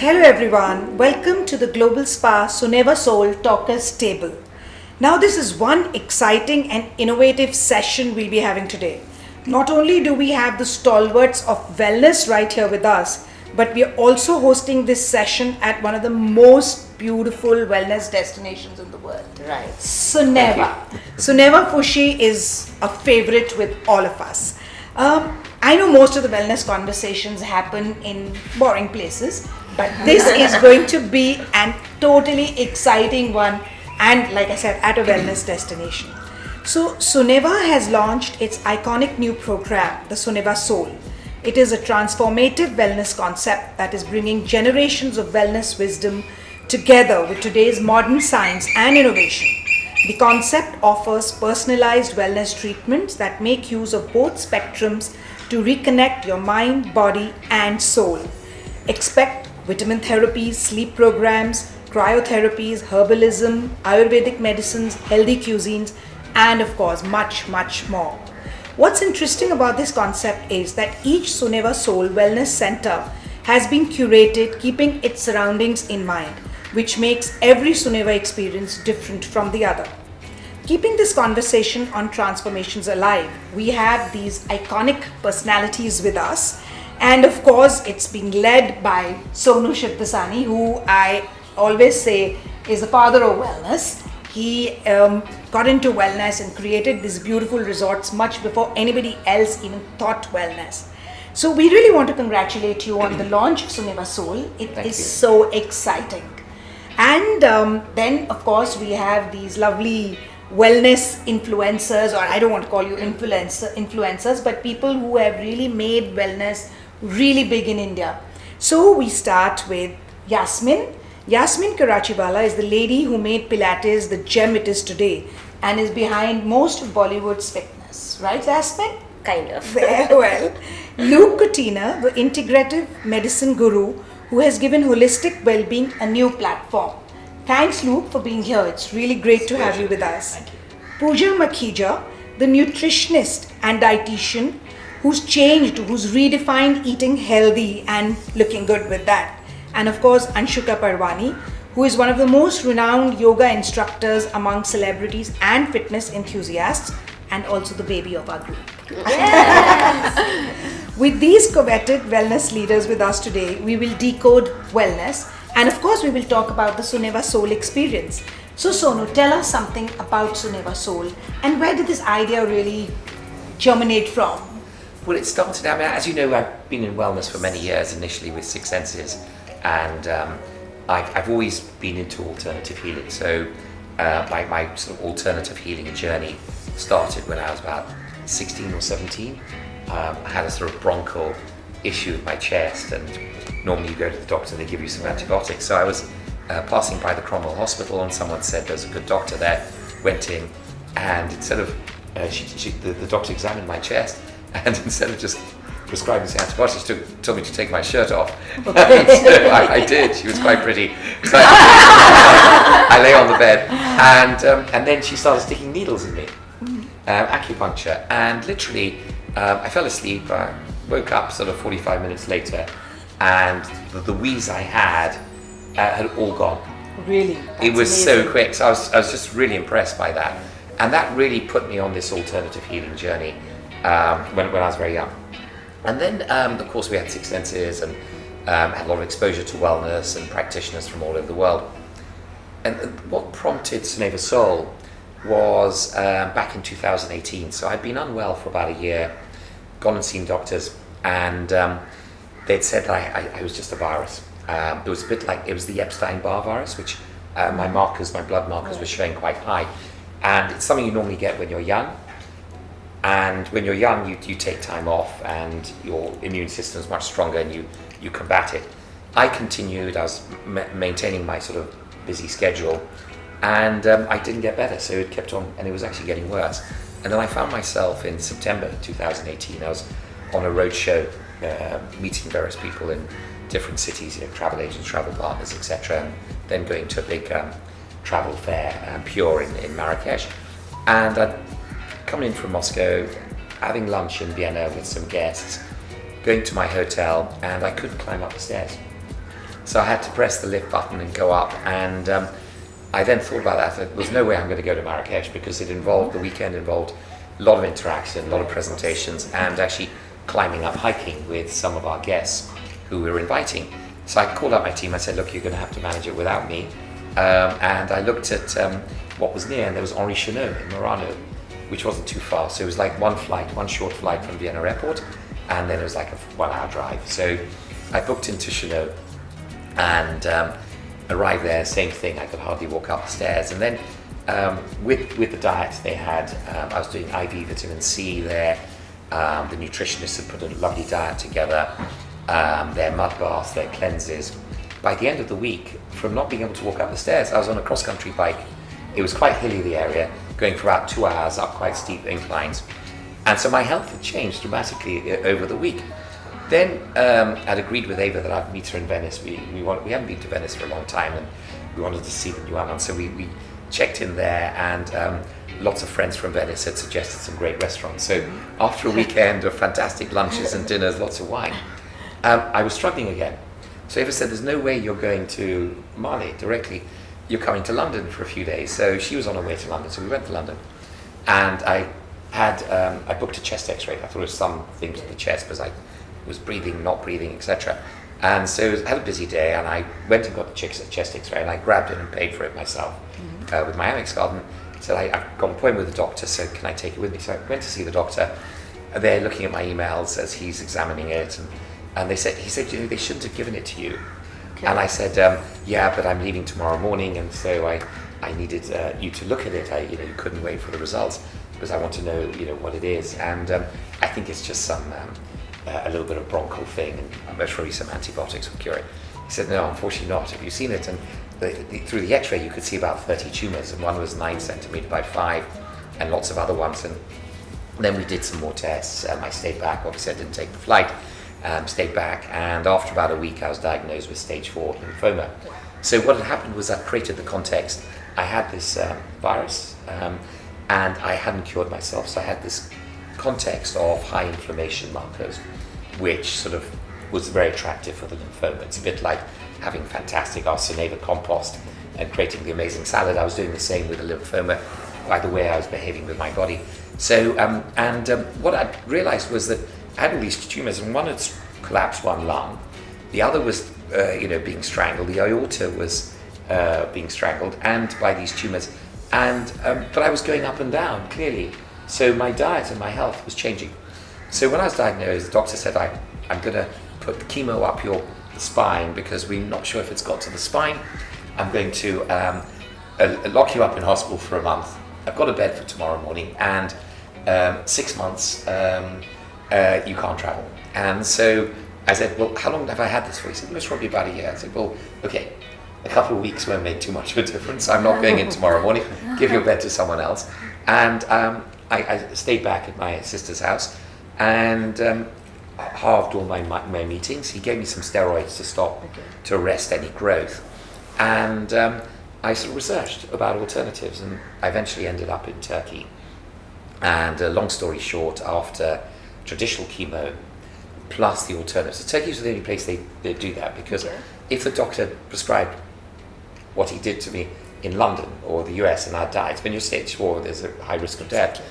Hello everyone, welcome to the GlobalSpa Soneva Soul Talkers Table. Now this is one exciting and innovative session we'll be having today. Not only do we have the stalwarts of wellness right here with us, but we are also hosting this session at one of the most beautiful wellness destinations in the world. Right. Soneva. Soneva Fushi is a favorite with all of us. I know most of the wellness conversations happen in boring places, but this is going to be a totally exciting one, and like I said, at a wellness destination. So Soneva has launched its iconic new program, the Soneva Soul. It is a transformative wellness concept that is bringing generations of wellness wisdom together with today's modern science and innovation. The concept offers personalized wellness treatments that make use of both spectrums to reconnect your mind, body, and soul. Expect vitamin therapies, sleep programs, cryotherapies, herbalism, Ayurvedic medicines, healthy cuisines, and of course, much, much more. What's interesting about this concept is that each Soneva Soul Wellness Center has been curated keeping its surroundings in mind, which makes every Soneva experience different from the other. Keeping this conversation on transformations alive, we have these iconic personalities with us. And of course, it's being led by Sonu Shivdasani, who I always say is the father of wellness. He got into wellness and created these beautiful resorts much before anybody else even thought wellness. So we really want to congratulate you on the launch of Soneva Soul. It is so exciting. And then, of course, we have these lovely wellness influencers, or I don't want to call you influencers, but people who have really made wellness really big in India. So we start with Yasmin. Yasmin Karachiwala is the lady who made Pilates the gem it is today and is behind most of Bollywood's fitness. Right, Yasmin? Kind of. Very well. Luke Coutinho, the integrative medicine guru who has given holistic well-being a new platform. Thanks, Luke, for being here. It's really great to have you with us. Thank you. Pooja Makhija, the nutritionist and dietitian who's redefined eating healthy and looking good with that. And of course, Anshuka Parwani, who is one of the most renowned yoga instructors among celebrities and fitness enthusiasts, and also the baby of our group. Yes. With these coveted wellness leaders with us today, we will decode wellness, and of course, we will talk about the Soneva Soul experience. So Sonu, tell us something about Soneva Soul, and where did this idea really germinate from? Well, it started, as you know, I've been in wellness for many years, initially with Six Senses, and I've always been into alternative healing. So my sort of alternative healing journey started when I was about 16 or 17. I had a sort of bronchial issue with my chest, and normally you go to the doctor and they give you some antibiotics. So I was passing by the Cromwell Hospital, and someone said there's a good doctor there. Went in, and instead of the doctor examined my chest, and instead of just prescribing some antibiotics, told me to take my shirt off. Okay. And so I did. She was quite pretty. So I lay on the bed, and then she started sticking needles in me, acupuncture, and literally I fell asleep. I woke up sort of 45 minutes later, and the wheeze I had all gone. Really? It was amazing. so quick. So I was just really impressed by that, and that really put me on this alternative healing journey when I was very young. And then, of course, we had Six Senses and had a lot of exposure to wellness and practitioners from all over the world. And what prompted Soneva Soul was back in 2018. So I'd been unwell for about a year, gone and seen doctors, and they'd said that I was just a virus. It was a bit like, it was the Epstein-Barr virus, which my blood markers were showing quite high. And it's something you normally get when you're young. And when you're young, you take time off, and your immune system is much stronger, and you combat it. I continued. I was maintaining my sort of busy schedule, and I didn't get better, so it kept on, and it was actually getting worse. And then I found myself in September 2018. I was on a road show, meeting various people in different cities, travel agents, travel partners, etc., and then going to a big travel fair, Pure in Marrakesh. And I'd coming in from Moscow, having lunch in Vienna with some guests, going to my hotel, and I couldn't climb up the stairs. So I had to press the lift button and go up, and I then thought about that. There was no way I'm going to go to Marrakesh because the weekend involved a lot of interaction, a lot of presentations, and actually climbing up hiking with some of our guests who we were inviting. So I called up my team. I said, look, you're going to have to manage it without me. And I looked at what was near, and there was Henri Chenot in Murano, which wasn't too far. So it was like one short flight from Vienna airport, and then it was like a 1 hour drive. So I booked into Chenot and arrived there, same thing, I could hardly walk up the stairs. And then with the diet they had, I was doing IV vitamin C there. The nutritionists had put a lovely diet together, their mud baths, their cleanses. By the end of the week, from not being able to walk up the stairs, I was on a cross-country bike. It was quite hilly, the area, going for about 2 hours up quite steep inclines. And so my health had changed dramatically over the week. Then I'd agreed with Ava that I'd meet her in Venice. We hadn't been to Venice for a long time, and we wanted to see the new island. So we checked in there, and lots of friends from Venice had suggested some great restaurants. So after a weekend of fantastic lunches and dinners, lots of wine, I was struggling again. So Ava said, there's no way you're going to Mali directly. You're coming to London for a few days. So she was on her way to London, so we went to London. And I booked a chest x-ray. I thought it was something to the chest because I was breathing, not breathing, etc. And so I had a busy day, and I went and got the chest x-ray, and I grabbed it and paid for it myself with my Amex card. And said, I've got an appointment with the doctor, so can I take it with me? So I went to see the doctor. They're looking at my emails as he's examining it, and he said, they shouldn't have given it to you. Okay. And I said, yeah, but I'm leaving tomorrow morning, and so I needed you to look at it. You couldn't wait for the results because I want to know, what it is. And I think it's just a little bit of bronchial thing, and most probably some antibiotics will cure it. He said, no, unfortunately not. Have you seen it? And through the x-ray, you could see about 30 tumours, and one was 9 centimetre by 5, and lots of other ones. And then we did some more tests. I stayed back. Obviously, I didn't take the flight. Stayed back, and after about a week, I was diagnosed with stage 4 lymphoma. So what had happened was that created the context. I had this virus, and I hadn't cured myself, so I had this context of high inflammation markers, which sort of was very attractive for the lymphoma. It's a bit like having fantastic Soneva compost and creating the amazing salad. I was doing the same with the lymphoma by the way I was behaving with my body. So, what I realized was that I had all these tumours, and one had collapsed one lung, the other was, being strangled, the aorta was being strangled, and by these tumours, but I was going up and down clearly. So my diet and my health was changing. So when I was diagnosed, the doctor said, I'm going to put the chemo up your spine because we're not sure if it's got to the spine. I'm going to lock you up in hospital for a month. I've got a bed for tomorrow morning, and 6 months you can't travel. And so I said, well, how long have I had this for? He said, most probably about a year. I said, well, okay, a couple of weeks won't make too much of a difference. I'm not going in tomorrow morning. Give your bed to someone else. And I stayed back at my sister's house and halved all my meetings. He gave me some steroids to stop, to arrest any growth. And I sort of researched about alternatives, and I eventually ended up in Turkey. And long story short, after traditional chemo plus the alternatives, so Turkey was the only place they do that, because if the doctor prescribed what he did to me in London or the US and I died, when you're stage 4, there's a high risk of death.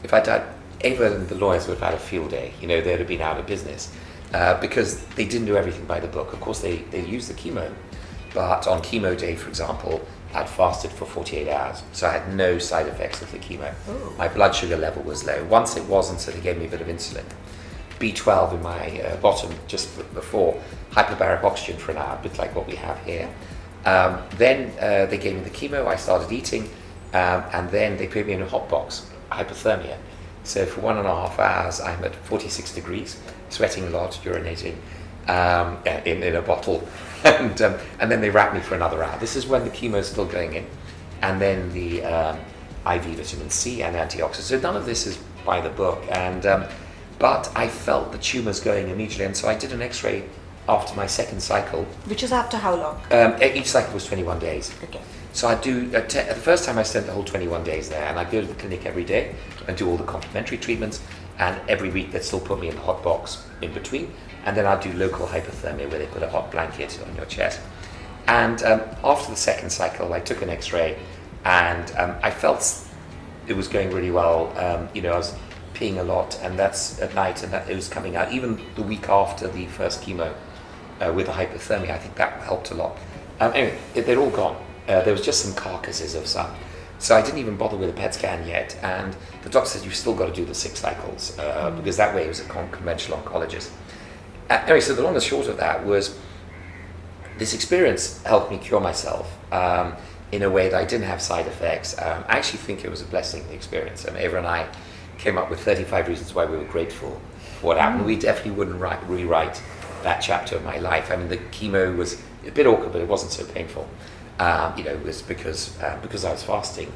If I died, Ava and the lawyers would have had a field day. They'd have been out of business because they didn't do everything by the book. Of course, they used the chemo, but on chemo day, for example, I'd fasted for 48 hours, so I had no side effects of the chemo. Ooh. My blood sugar level was low. Once it wasn't, so they gave me a bit of insulin. B12 in my bottom just before, hyperbaric oxygen for an hour, a bit like what we have here. Then they gave me the chemo, I started eating, and then they put me in a hot box, hypothermia. So for 1.5 hours, I'm at 46 degrees, sweating a lot, urinating in a bottle, and then they wrap me for another hour. This is when the chemo is still going in, and then the IV vitamin C and antioxidants. So none of this is by the book, but I felt the tumours going immediately, and so I did an X-ray after my second cycle. Which is after how long? Each cycle was 21 days. Okay. So I do, the first time I spent the whole 21 days there, and I go to the clinic every day and do all the complementary treatments. and every week they'd still put me in the hot box in between, and then I'd do local hypothermia where they put a hot blanket on your chest. And after the second cycle, I took an X-ray, and I felt it was going really well. I was peeing a lot, and that's at night, and it was coming out. Even the week after the first chemo with the hypothermia, I think that helped a lot. Anyway, they're all gone. There was just some carcasses of some. So I didn't even bother with a PET scan yet, and the doctor said, you've still got to do the 6 cycles, because that way it was a conventional oncologist. Anyway, so the long and short of that was, this experience helped me cure myself in a way that I didn't have side effects. I actually think it was a blessing, the experience. And Eva and I came up with 35 reasons why we were grateful for what happened. We definitely wouldn't rewrite that chapter of my life. I mean, the chemo was a bit awkward, but it wasn't so painful. It was because I was fasting.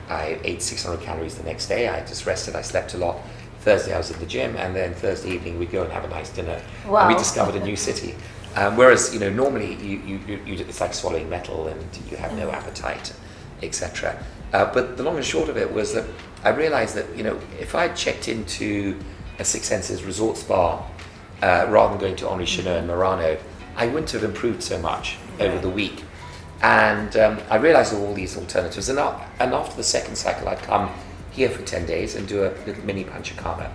I ate 600 calories the next day. I just rested. I slept a lot. Thursday I was at the gym, and then Thursday evening we'd go and have a nice dinner. Wow. And we discovered a new city. Whereas normally you it's like swallowing metal, and you have no appetite, etc. But the long and short of it was that I realized that if I checked into a Six Senses resort spa rather than going to Henri Chenot and Murano, I wouldn't have improved so much over the week. And I realized all these alternatives. And after the second cycle, I'd come here for 10 days and do a little mini panchakarma.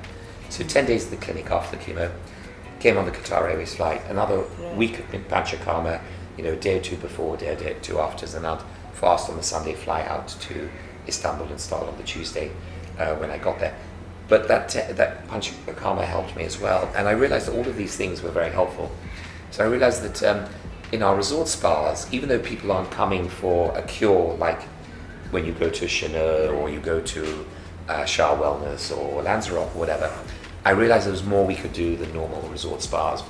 So 10 days at the clinic after the chemo, came on the Qatar Airways flight, another week of panchakarma, a day or two before, a day or two after, and I'd fast on the Sunday, fly out to Istanbul and start on the Tuesday when I got there. But that panchakarma helped me as well. And I realized that all of these things were very helpful. So I realized that in our resort spas, even though people aren't coming for a cure like when you go to Chenot or you go to Shah Wellness or Lanzarote or whatever, I realized there was more we could do than normal resort spas,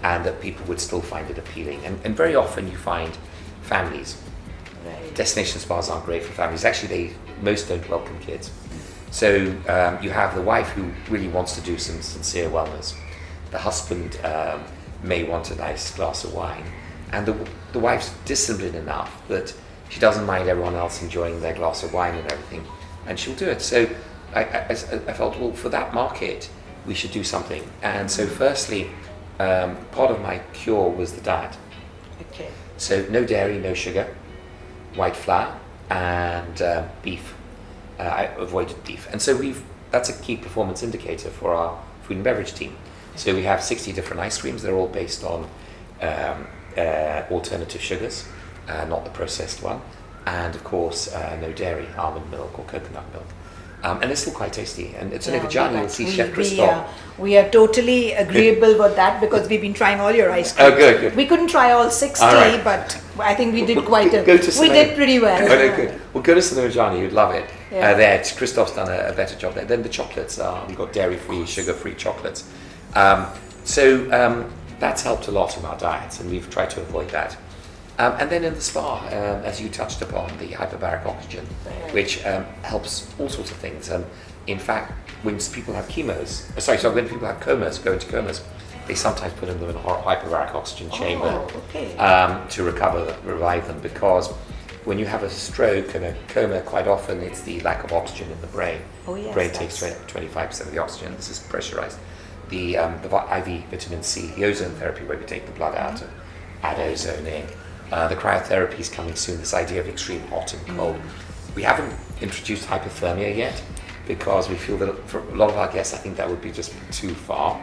and that people would still find it appealing. And very often you find families. Right. Destination spas aren't great for families. Actually, most don't welcome kids. So you have the wife who really wants to do some sincere wellness. The husband may want a nice glass of wine. And the wife's disciplined enough that she doesn't mind everyone else enjoying their glass of wine and everything, and she'll do it. So I felt, well, for that market, we should do something. And so firstly, part of my cure was the diet. Okay. So no dairy, no sugar, white flour, and beef. I avoided beef. And so that's a key performance indicator for our food and beverage team. So we have 60 different ice creams. They're all based on alternative sugars, not the processed one, and of course no dairy, almond milk or coconut milk, and it's still quite tasty. And it's Soneva Jani, you'll see Chef Christophe. We are totally agreeable with that, because we've been trying all your ice creams. Oh, good. We couldn't try all 60, right. But I think we did We did pretty well. Oh, no, good. Well, go to Soneva Jani, you'd love it. Yeah. There, Christophe's done a better job there. Then the chocolates we've got dairy-free, sugar-free chocolates. That's helped a lot in our diets, and we've tried to avoid that. And then in the spa, as you touched upon, the hyperbaric oxygen, which helps all sorts of things. In fact, when people have when people have comas, go into comas, they sometimes put them in a hyperbaric oxygen chamber to revive them, because when you have a stroke and a coma, quite often it's the lack of oxygen in the brain. The brain takes 25% of the oxygen. This is pressurized. The IV vitamin C, the ozone therapy, where we take the blood out and add ozone in. The cryotherapy is coming soon, this idea of extreme hot and cold. We haven't introduced hypothermia yet, because we feel that for a lot of our guests, I think that would be just too far,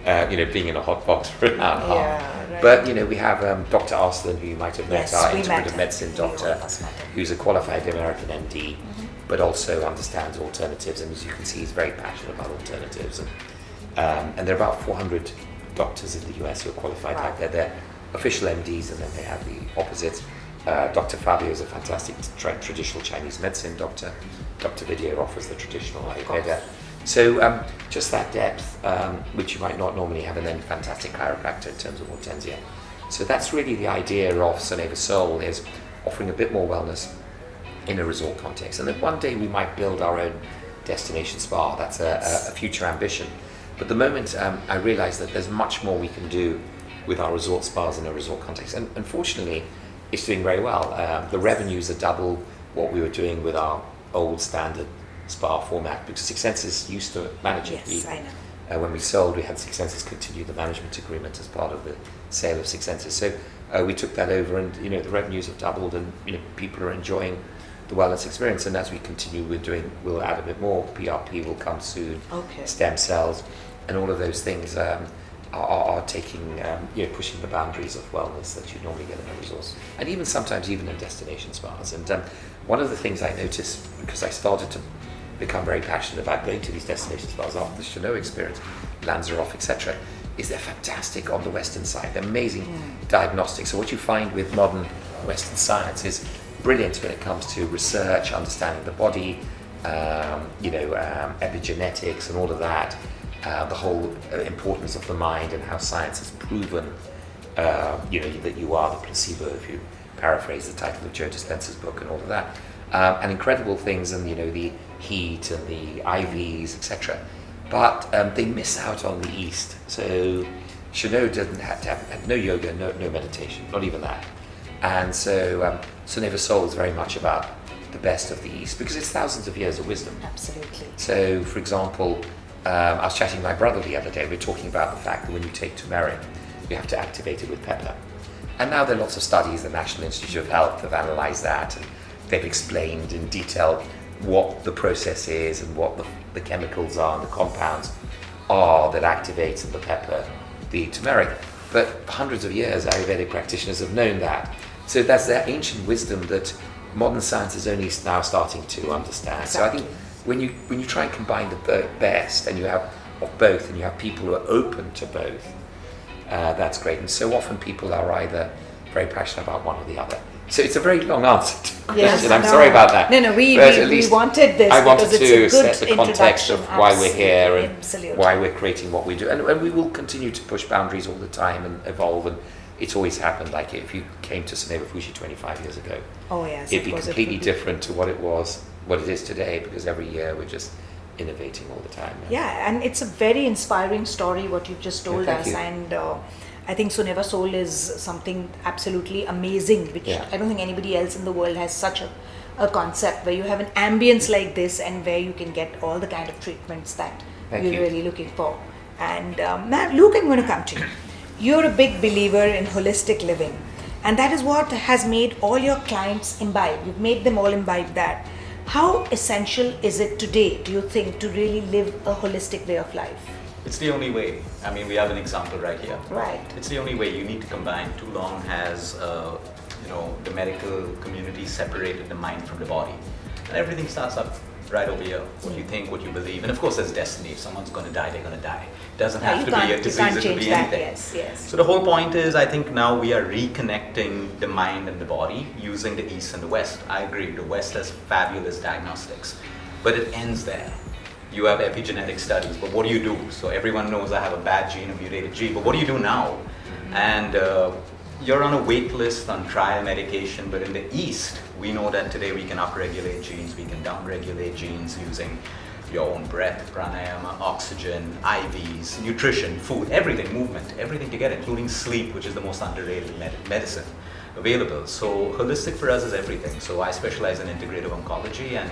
being in a hot box for an hour and a half. Right. But we have Dr. Arslan, who you might have met, our integrative medicine doctor, who's a qualified American MD, but also understands alternatives, and as you can see, he's very passionate about alternatives. And there are about 400 doctors in the US who are qualified like that. They're official MDs, and then they have the opposite. Dr. Fabio is a fantastic traditional Chinese medicine doctor. Dr. Vidya offers the traditional Ayurveda. So just that depth, which you might not normally have, and then fantastic chiropractor in terms of hortensia. So that's really the idea of Soneva Soul, is offering a bit more wellness in a resort context. And then one day we might build our own destination spa. That's a future ambition. But the moment I realized that there's much more we can do with our resort spas in a resort context. And unfortunately, it's doing very well. The revenues are double what we were doing with our old standard spa format, because Six Senses used to manage it. Yes, I know. When we sold, we had Six Senses continue the management agreement as part of the sale of Six Senses. So we took that over, and the revenues have doubled, and people are enjoying the wellness experience. And as we continue, we'll add a bit more. PRP will come soon. Okay. Stem cells, and all of those things are taking pushing the boundaries of wellness that you normally get in a resource, and sometimes even in destination spas. And one of the things I noticed, because I started to become very passionate about going to these destination spas after the Chanel experience, Lanzarote, etc., is they're fantastic on the Western side. They're amazing diagnostics. So what you find with modern Western science is brilliant when it comes to research, understanding the body, epigenetics and all of that. The whole importance of the mind and how science has proven, that you are the placebo, if you paraphrase the title of Joe Dispenza's book and all of that. And incredible things, and the heat and the IVs, etc. But they miss out on the East. So Chanel didn't have to have no yoga, no meditation, not even that. And so Soneva Soul is very much about the best of the East, because it's thousands of years of wisdom. Absolutely. So, for example, I was chatting to my brother the other day. We were talking about the fact that when you take turmeric, you have to activate it with pepper. And now there are lots of studies. The National Institute of Health have analysed that, and they've explained in detail what the process is and what the chemicals are and the compounds are that activate in the pepper the turmeric. But for hundreds of years, Ayurvedic practitioners have known that. So that's that ancient wisdom that modern science is only now starting to understand. Exactly. So I think when you try and combine the best, and you have of both, and you have people who are open to both, that's great. And so often people are either very passionate about one or the other. So it's a very long answer to the question. I'm sorry about that. No, we wanted this. I wanted because to it's a good set the context of why we're here and Absolutely. why we're creating what we do. And we will continue to push boundaries all the time and evolve. And it's always happened. Like if you came to Soneva Fuji 25 years ago, oh yes, it'd be completely different to what it is today, because every year we're just innovating all the time. Yeah, and it's a very inspiring story what you've just told thank us, you. and I think Soneva Soul is something absolutely amazing, which I don't think anybody else in the world has such a concept where you have an ambience like this, and where you can get all the kind of treatments that you're really looking for. And now, Luke, I'm going to come to you. You're a big believer in holistic living, and that is what has made all your clients imbibe. You've made them all imbibe that. How essential is it today, do you think, to really live a holistic way of life? It's the only way. I mean, we have an example right here. Right. It's the only way. You need to combine. Too long has, the medical community separated the mind from the body. And everything starts up right over here. What you think, what you believe. And of course, there's destiny. If someone's going to die, they're going to die. It doesn't have to be a disease, it could be anything. Yes. So the whole point is, I think now we are reconnecting the mind and the body using the East and the West. I agree, the West has fabulous diagnostics, but it ends there. You have epigenetic studies, but what do you do? So everyone knows I have a bad gene, a mutated gene, but what do you do now? And you're on a wait list on trial medication, but in the East, we know that today we can upregulate genes, we can downregulate genes using your own breath, pranayama, oxygen, IVs, nutrition, food, everything, movement, everything together, including sleep, which is the most underrated medicine available. So holistic for us is everything. So I specialize in integrative oncology, and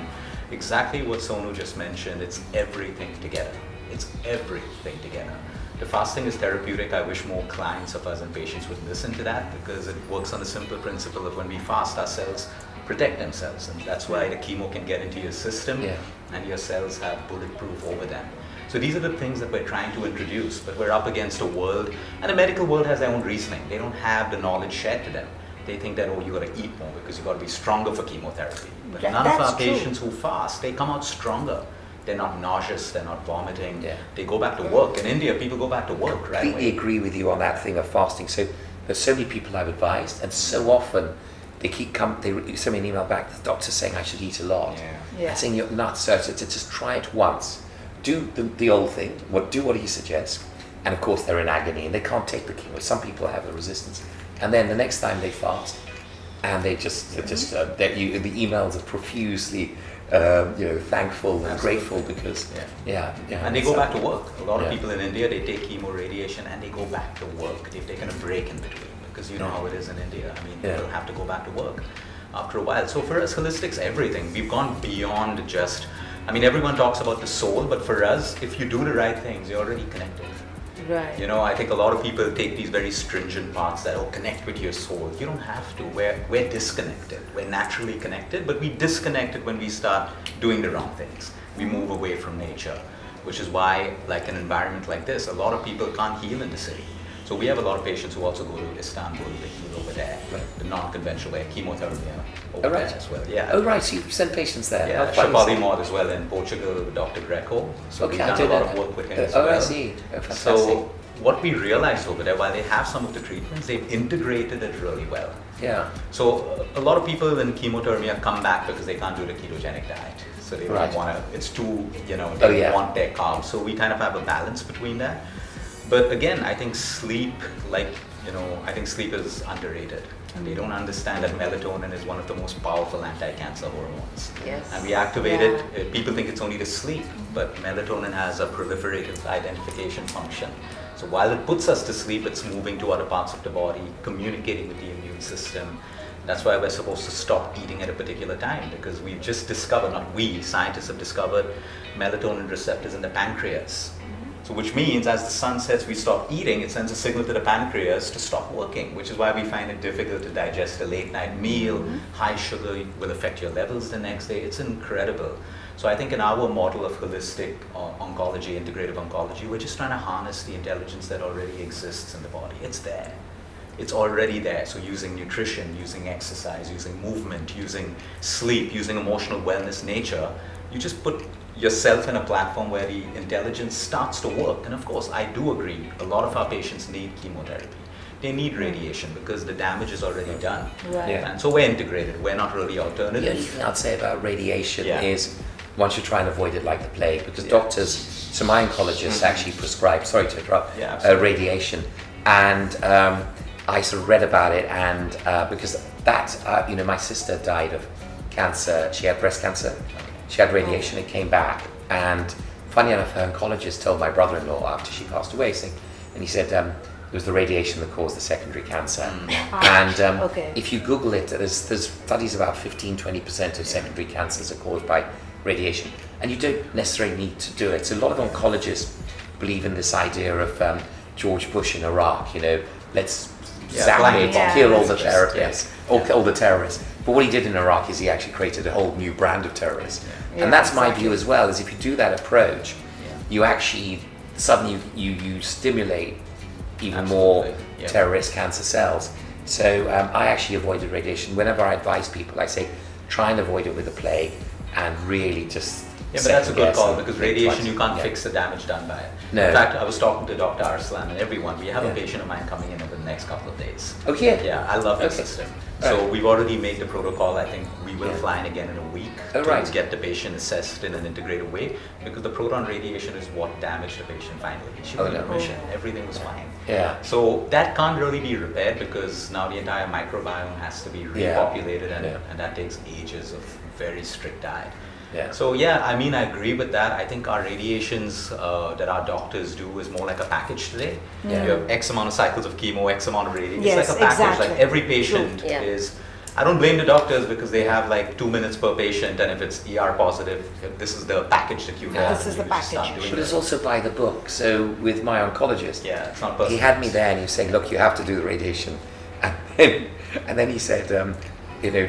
exactly what Sonu just mentioned, it's everything together. It's everything together. The fasting is therapeutic. I wish more clients of us and patients would listen to that, because it works on the simple principle of when we fast, our cells protect themselves, and that's why the chemo can get into your system and your cells have bulletproof over them. So these are the things that we're trying to introduce, but we're up against a world, and the medical world has their own reasoning. They don't have the knowledge shared to them. They think that, you got to eat more because you got to be stronger for chemotherapy. But none of our patients who fast, they come out stronger. They're not nauseous, they're not vomiting, they go back to work. In India, people go back to work, right? I completely agree with you on that thing of fasting. So there's so many people I've advised, and so often they send me an email back, the doctor's saying I should eat a lot. I'm saying you're nuts, so to just try it once. Do the old thing, do what he suggests, and of course they're in agony and they can't take the chemo. Some people have the resistance. And then the next time they fast, and the emails are profusely thankful and grateful, because and they go back to work. A lot of people in India, they take chemo radiation and they go back to work. They've taken a break in between, because you know how it is in India. I mean, they'll have to go back to work after a while. So for us, holistic's everything. We've gone beyond just I mean, everyone talks about the soul, but for us, if you do the right things, you're already connected. Right. You know, I think a lot of people take these very stringent paths that, connect with your soul. You don't have to. We're disconnected. We're naturally connected, but we disconnected when we start doing the wrong things. We move away from nature, which is why, like an environment like this, a lot of people can't heal in the city. So we have a lot of patients who also go to Istanbul, they heal over there, the non-conventional way, chemotherapy over there as well. Yeah. Oh right, so you send patients there. Yeah, Chhabra as well in Portugal with Dr. Greco. So we've done a lot of work with him as well. I see. Oh, fantastic. So what we realized over there, while they have some of the treatments, they've integrated it really well. Yeah. So a lot of people in chemotherapy come back because they can't do the ketogenic diet. So they don't want to, it's too, they want their carbs. So we kind of have a balance between that. But again, I think sleep, I think sleep is underrated. And they don't understand that melatonin is one of the most powerful anti-cancer hormones. Yes. And we activate it, people think it's only the sleep, but melatonin has a proliferative identification function. So while it puts us to sleep, it's moving to other parts of the body, communicating with the immune system. That's why we're supposed to stop eating at a particular time, because we've just discovered, not we, scientists have discovered melatonin receptors in the pancreas. So which means as the sun sets, we stop eating, it sends a signal to the pancreas to stop working, which is why we find it difficult to digest a late night meal. High sugar will affect your levels the next day. It's incredible. So I think in our model of holistic oncology, integrative oncology, we're just trying to harness the intelligence that already exists in the body. It's there. It's already there. So using nutrition, using exercise, using movement, using sleep, using emotional wellness, nature, you just put yourself in a platform where the intelligence starts to work. And of course, I do agree, a lot of our patients need chemotherapy. They need radiation because the damage is already done. Right. Yeah. And so we're integrated, we're not really The alternative. only thing I'd say about radiation is once you try and avoid it like the plague, because doctors, so my oncologist actually prescribed, sorry to interrupt, radiation. And I sort of read about it, and because that, my sister died of cancer, she had breast cancer. She had radiation, it came back, and funny enough, her oncologist told my brother-in-law after she passed away, and he said it was the radiation that caused the secondary cancer. And if you Google it, there's studies about 15-20% of secondary cancers are caused by radiation, and you don't necessarily need to do it. So a lot of oncologists believe in this idea of George Bush in Iraq, let's zap it, kill all the therapists, all the terrorists. But what he did in Iraq is he actually created a whole new brand of terrorists. And that's my view as well, is if you do that approach, you actually, suddenly you stimulate even more terrorist cancer cells. So I actually avoided radiation. Whenever I advise people, I say, try and avoid it with the plague and really just but that's a good call, because radiation, you can't fix the damage done by it. No. In fact, I was talking to Dr. Arslan and everyone. We have a patient of mine coming in over the next couple of days. Okay. Yeah, I love the system. So we've already made the protocol. I think we will fly in again in a week to get the patient assessed in an integrated way, because the proton radiation is what damaged the patient finally. She was in remission. Everything was fine. Yeah. So that can't really be repaired, because now the entire microbiome has to be repopulated, and that takes ages of very strict diet. Yeah. So I mean, I agree with that. I think our radiations that our doctors do is more like a package today. You have X amount of cycles of chemo, X amount of radiation. It's like a package. Like every patient is. I don't blame the doctors, because they have like 2 minutes per patient, and if it's ER positive, this is the package that you have. This is the package. But it's also by the book. So with my oncologist, it's not personal. he had me there and he was saying, look, you have to do the radiation. And then he said,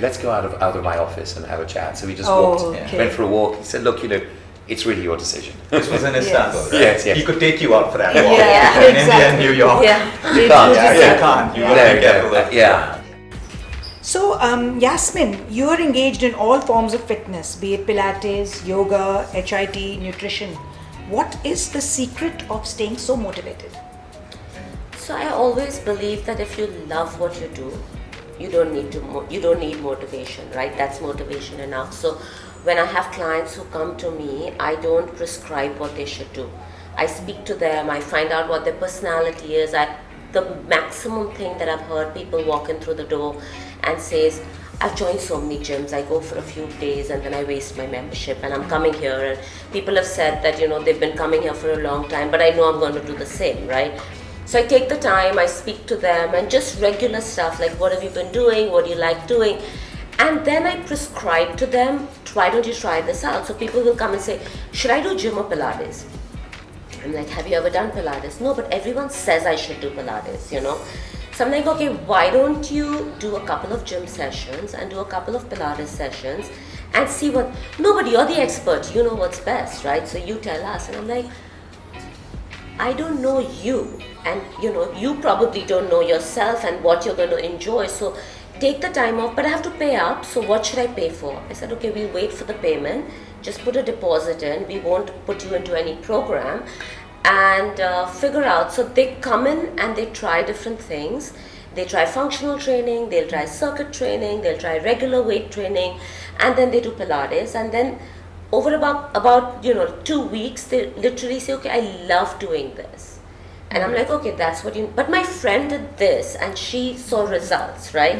let's go out of my office and have a chat. So we just went for a walk. He said, look, it's really your decision. This was in Istanbul, right? Yes. He could take you out for that walk. Yeah, in India and New York. You can't. You gotta be careful. So, Yasmin, you are engaged in all forms of fitness, be it Pilates, yoga, HIIT, nutrition. What is the secret of staying so motivated? So I always believe that if you love what you do, you don't need motivation, right? That's motivation enough. So when I have clients who come to me, I don't prescribe what they should do. I speak to them, I find out what their personality is. The maximum thing that I've heard people walk in through the door and says, I've joined so many gyms, I go for a few days and then I waste my membership, and I'm coming here, and people have said that they've been coming here for a long time, but I know I'm going to do the same, right? So I take the time, I speak to them, and just regular stuff like, what have you been doing, what do you like doing? And then I prescribe to them, why don't you try this out? So people will come and say, should I do gym or Pilates? I'm like, have you ever done Pilates? No, but everyone says I should do Pilates, you know. So I'm like, okay, why don't you do a couple of gym sessions and do a couple of Pilates sessions and see what, no, but you're the expert, you know what's best, right? So you tell us. And I'm like, I don't know you, and you know, you probably don't know yourself and what you're going to enjoy. So take the time off, but I have to pay up. So what should I pay for? I said, okay, we'll wait for the payment. Just put a deposit in. We won't put you into any program, and figure out. So they come in and they try different things. They try functional training, they'll try circuit training, they'll try regular weight training, and then they do Pilates. And then over about 2 weeks, they literally say, okay, I love doing this. And I'm like, okay, that's what you, but my friend did this and she saw results, right?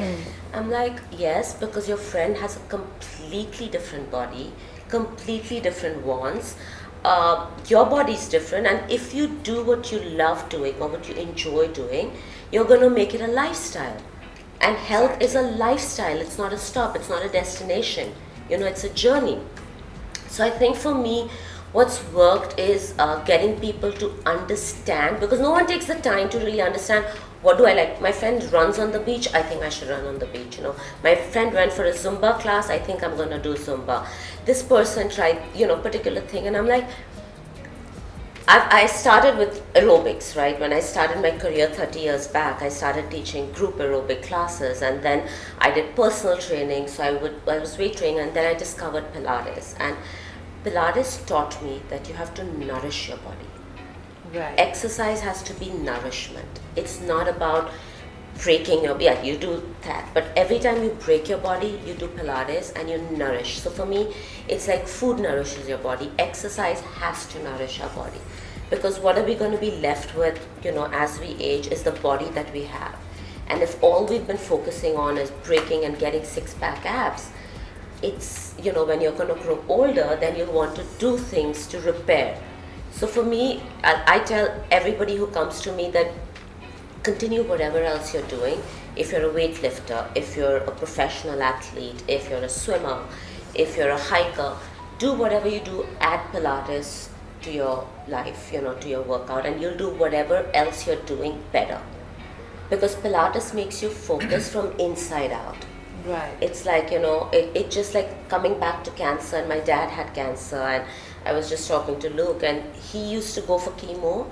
I'm like, yes, because your friend has a completely different body, completely different wants. Your body's different, and if you do what you love doing or what you enjoy doing, you're going to make it a lifestyle. And health is a lifestyle. It's not a stop. It's not a destination. It's a journey. So I think for me, what's worked is getting people to understand, because no one takes the time to really understand, what do I like? My friend runs on the beach, I think I should run on the beach, My friend went for a Zumba class, I think I'm going to do Zumba. This person tried, particular thing, and I'm like, I started with aerobics, right? When I started my career 30 years back, I started teaching group aerobic classes, and then I did personal training, so I was weight training, and then I discovered Pilates. And Pilates taught me that you have to nourish your body. Right. Exercise has to be nourishment. It's not about breaking your, you do that, but every time you break your body, you do Pilates and you nourish. So for me, it's like food nourishes your body. Exercise has to nourish our body, because what are we going to be left with, as we age, is the body that we have. And if all we've been focusing on is breaking and getting six-pack abs, it's, when you're going to grow older, then you'll want to do things to repair. So for me, I tell everybody who comes to me that continue whatever else you're doing. If you're a weightlifter, if you're a professional athlete, if you're a swimmer, if you're a hiker, do whatever you do, add Pilates to your life, to your workout, and you'll do whatever else you're doing better. Because Pilates makes you focus from inside out. Right. It's like, it just like coming back to cancer, and my dad had cancer, and I was just talking to Luke, and he used to go for chemo,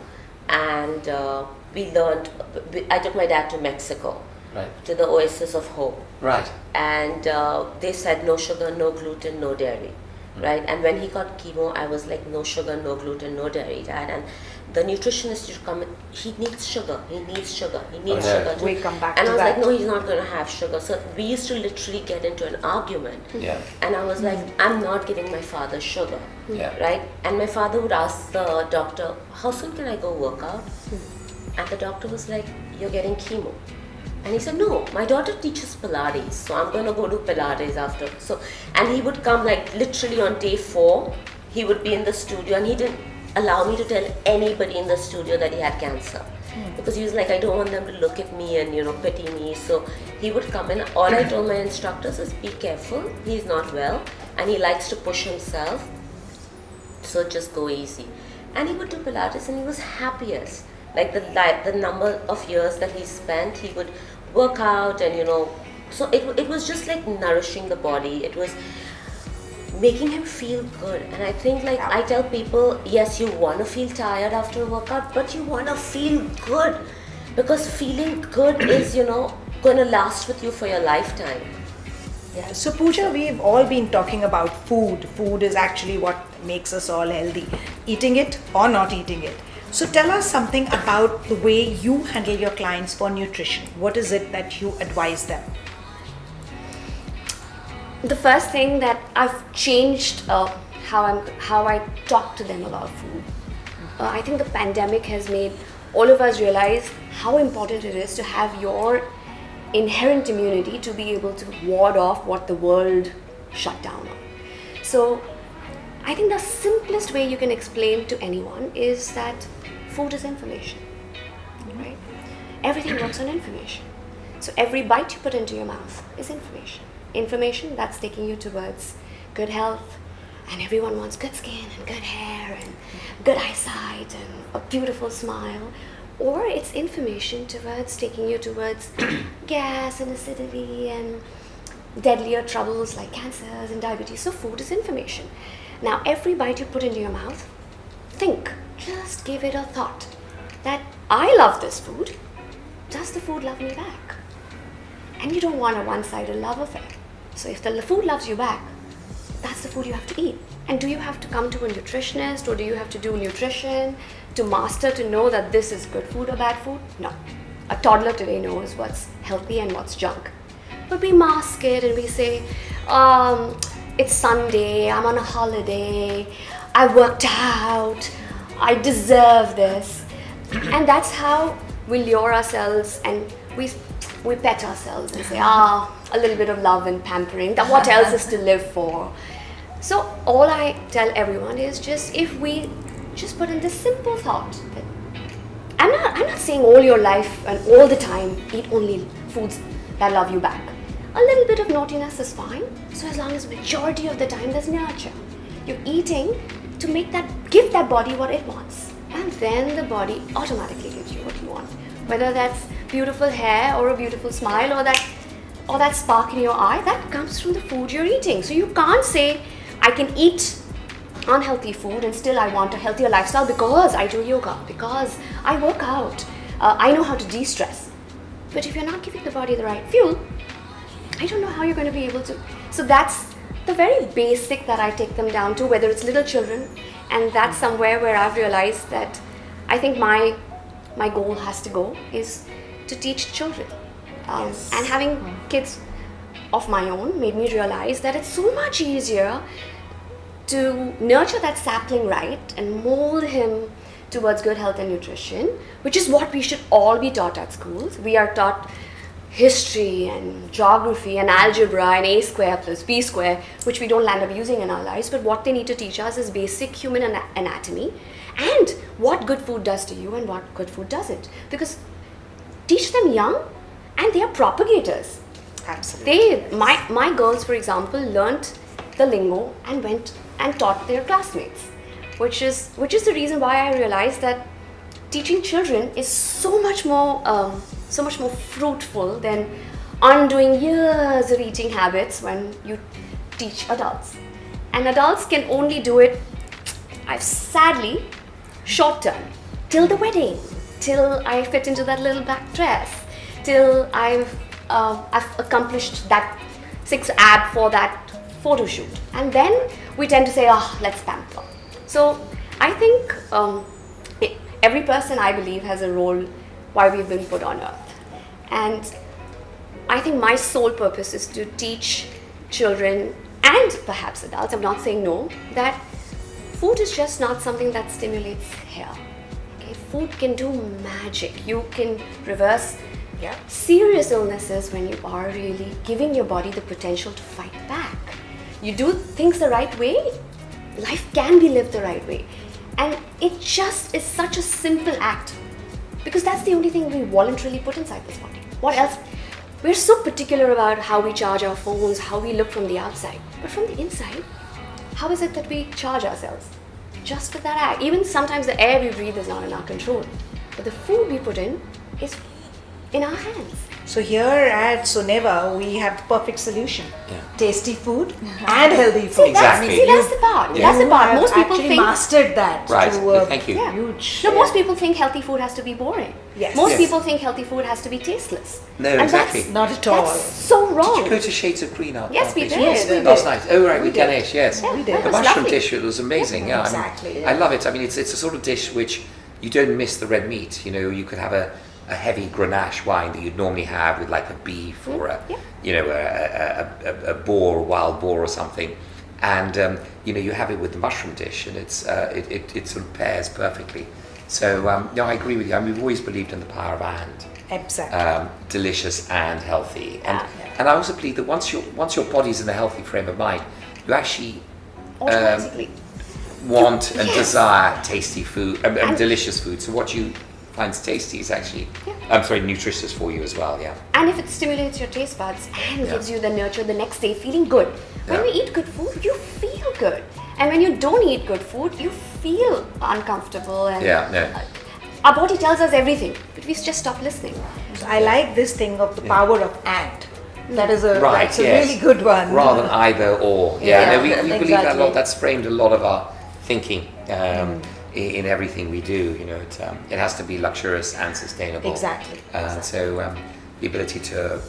and I took my dad to Mexico, right, to the Oasis of Hope. Right. And they said no sugar, no gluten, no dairy, right? And when he got chemo, I was like, no sugar, no gluten, no dairy, Dad. And the nutritionist used to come, he needs sugar, he needs sugar, he needs sugar. We come back and to I was that. like, no, he's not going to have sugar. So we used to literally get into an argument. Yeah. And I was like, I'm not giving my father sugar, Yeah. right? And my father would ask the doctor, how soon can I go work out? And the doctor was like, you're getting chemo. And he said, no, my daughter teaches Pilates, so I'm going to go do Pilates after. So, and he would come like literally on day 4, he would be in the studio, and he didn't allow me to tell anybody in the studio that he had cancer. Because he was like, I don't want them to look at me and, pity me. So he would come in. All I told my instructors is, be careful, he's not well, and he likes to push himself, so just go easy. And he would do Pilates, and he was happiest. Like the number of years that he spent, he would work out, and so it was just like nourishing the body. It was making him feel good. And I think, like, I tell people, yes, you want to feel tired after a workout, but you want to feel good, because feeling good is going to last with you for your lifetime. Yeah. So Pooja, we've all been talking about food. Food is actually what makes us all healthy. Eating it or not eating it. So tell us something about the way you handle your clients for nutrition. What is it that you advise them? The first thing that I've changed how I talk to them about food. I think the pandemic has made all of us realize how important it is to have your inherent immunity to be able to ward off what the world shut down on. So I think the simplest way you can explain to anyone is that food is information, right? Everything works on information. So every bite you put into your mouth is information. information that's taking you towards good health, and everyone wants good skin and good hair and good eyesight and a beautiful smile, or it's information towards taking you towards gas and acidity and deadlier troubles like cancers and diabetes. So food is information. Now every bite you put into your mouth, think, just give it a thought that I love this food. Does the food love me back? And you don't want a one-sided love affair. So if the food loves you back, that's the food you have to eat. And do you have to come to a nutritionist, or do you have to do nutrition to master to know that this is good food or bad food? No. A toddler today knows what's healthy and what's junk. But we mask it and we say, it's Sunday, I'm on a holiday, I worked out, I deserve this. And that's how we lure ourselves, and we pet ourselves and say, a little bit of love and pampering, that what else is to live for? So all I tell everyone is just, if we just put in this simple thought that I'm not saying all your life and all the time eat only foods that love you back. A little bit of naughtiness is fine, so as long as majority of the time there's nurture. You're eating to give that body what it wants, and then the body automatically gives you what you want. Whether that's beautiful hair or a beautiful smile or that spark in your eye, that comes from the food you're eating. So you can't say, I can eat unhealthy food and still I want a healthier lifestyle because I do yoga, because I work out, I know how to de-stress. But if you're not giving the body the right fuel, I don't know how you're going to be able to. So that's the very basic that I take them down to, whether it's little children, and that's somewhere where I've realized that I think my goal has to go is to teach children. And having kids of my own made me realize that it's so much easier to nurture that sapling right and mold him towards good health and nutrition, which is what we should all be taught at schools. We are taught history and geography and algebra and a square plus b square, which we don't land up using in our lives. But what they need to teach us is basic human anatomy and what good food does to you and what good food doesn't. Because teach them young, and they are propagators. Absolutely. My girls, for example, learnt the lingo and went and taught their classmates, which is the reason why I realized that teaching children is so much more fruitful than undoing years of eating habits when you teach adults. And adults can only do it, sadly, short term, till the wedding, till I fit into that little black dress, till I've accomplished that 6 ab for that photo shoot. And then we tend to say, let's pamper. So I think every person, I believe, has a role why we've been put on earth. And I think my sole purpose is to teach children and perhaps adults, I'm not saying no, that food is just not something that stimulates hair. Okay? Food can do magic. You can reverse serious illnesses when you are really giving your body the potential to fight back. You do things the right way, life can be lived the right way. And it just is such a simple act, because that's the only thing we voluntarily put inside this body. What else? We're so particular about how we charge our phones, how we look from the outside. But from the inside, how is it that we charge ourselves? Just with that act. Even sometimes the air we breathe is not in our control. But the food we put in is in our hands. So here at Soneva, we have the perfect solution. Tasty food and healthy food. Exactly. That's the part. That's the part. Most people actually think mastered that. Right. To Thank you. Huge. No, most people think healthy food has to be boring. Yes. Most Yes. people think healthy food has to be tasteless. No, And exactly. that's- Not at all. That's so wrong. Did you go to Shades of Green out? Yes, we did. Yes, we did. Last night. Oh, right, We with did. Ganesh, yes. Yeah, We did. that The was mushroom lovely. dish, it was amazing. Yeah, exactly. I love it. I mean, it's a sort of dish which you don't miss the red meat. You know, you could have a heavy Grenache wine that you'd normally have with like a beef or a boar, wild boar or something, and you have it with the mushroom dish, and it sort of pairs perfectly. So I agree with you. I mean, we've always believed in the power of and. Exactly. Delicious and healthy, and I also believe that once your body's in a healthy frame of mind, you actually Automatically. want and Yes. desire tasty food and delicious food. So what you finds tasty is actually, I'm sorry, nutritious for you as well, yeah. And if it stimulates your taste buds and Yeah. gives you the nurture the next day feeling good. When Yeah. we eat good food, you feel good. And when you don't eat good food, you feel uncomfortable. And Yeah, no. our body tells us everything, but we just stop listening. So I like this thing of the power of and. That is a, Right, that's a yes. really good one. Rather than either or. Yeah, Yeah, no, we believe that a exactly. lot. That's framed a lot of our thinking in everything we do. You know, it has to be luxurious and sustainable. Exactly. So the ability to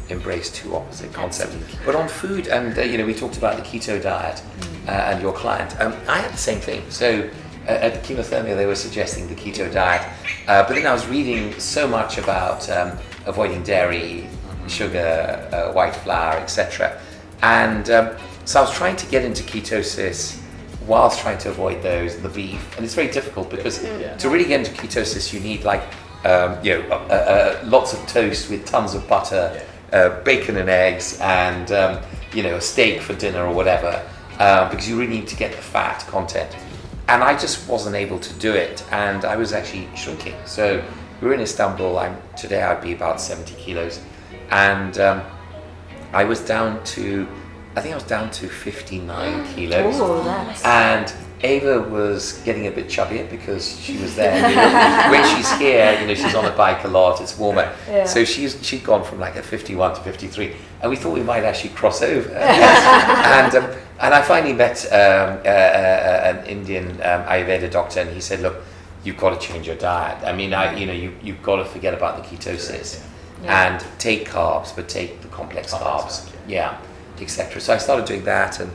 embrace two opposite concepts. But on food, and we talked about the keto diet and your client. I had the same thing. So at Chemothermia, they were suggesting the keto diet, but then I was reading so much about avoiding dairy, sugar, white flour, etc. And so I was trying to get into ketosis whilst trying to avoid the beef, and it's very difficult because to really get into ketosis, you need like lots of toast with tons of butter, bacon and eggs, and a steak for dinner or whatever, because you really need to get the fat content. And I just wasn't able to do it, and I was actually shrinking. So we were in Istanbul. Today I'd be about 70 kilos, and I was down to 59 kilos. Oh, that's... And Ava was getting a bit chubbier because she was there. When she's here, she's on a bike a lot. It's warmer, so she'd gone from like a 51 to 53, and we thought we might actually cross over. And I finally met an Indian Ayurveda doctor, and he said, "Look, you've got to change your diet. I mean, you've got to forget about the ketosis and take carbs, but take the complex carbs, etc." So I started doing that, and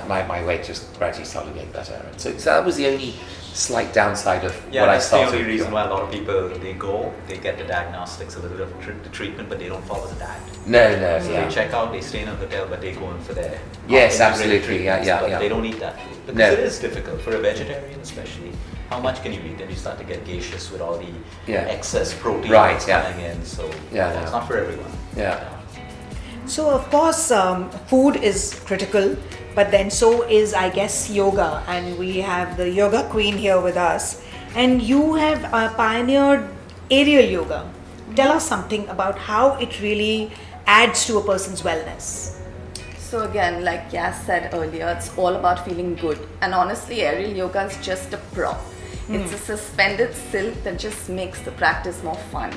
my weight just gradually started getting better. And so that was the only slight downside of what I started. That's the only reason why a lot of people, they get the diagnostics, a little bit of the treatment, but they don't follow the diet. No, So they check out, they stay in a hotel, but they go in for their Yes, integrated absolutely, treatments, but yeah. they don't eat that food. Because No. it is difficult for a vegetarian especially. How much can you eat? Then you start to get gaseous with all the excess protein Right, coming in. So it's not for everyone. Yeah. So of course, food is critical, but then so is, I guess, yoga. And we have the yoga queen here with us. And you have pioneered aerial yoga. Tell us something about how it really adds to a person's wellness. So again, like Yas said earlier, it's all about feeling good. And honestly, aerial yoga is just a prop. It's a suspended silk that just makes the practice more fun.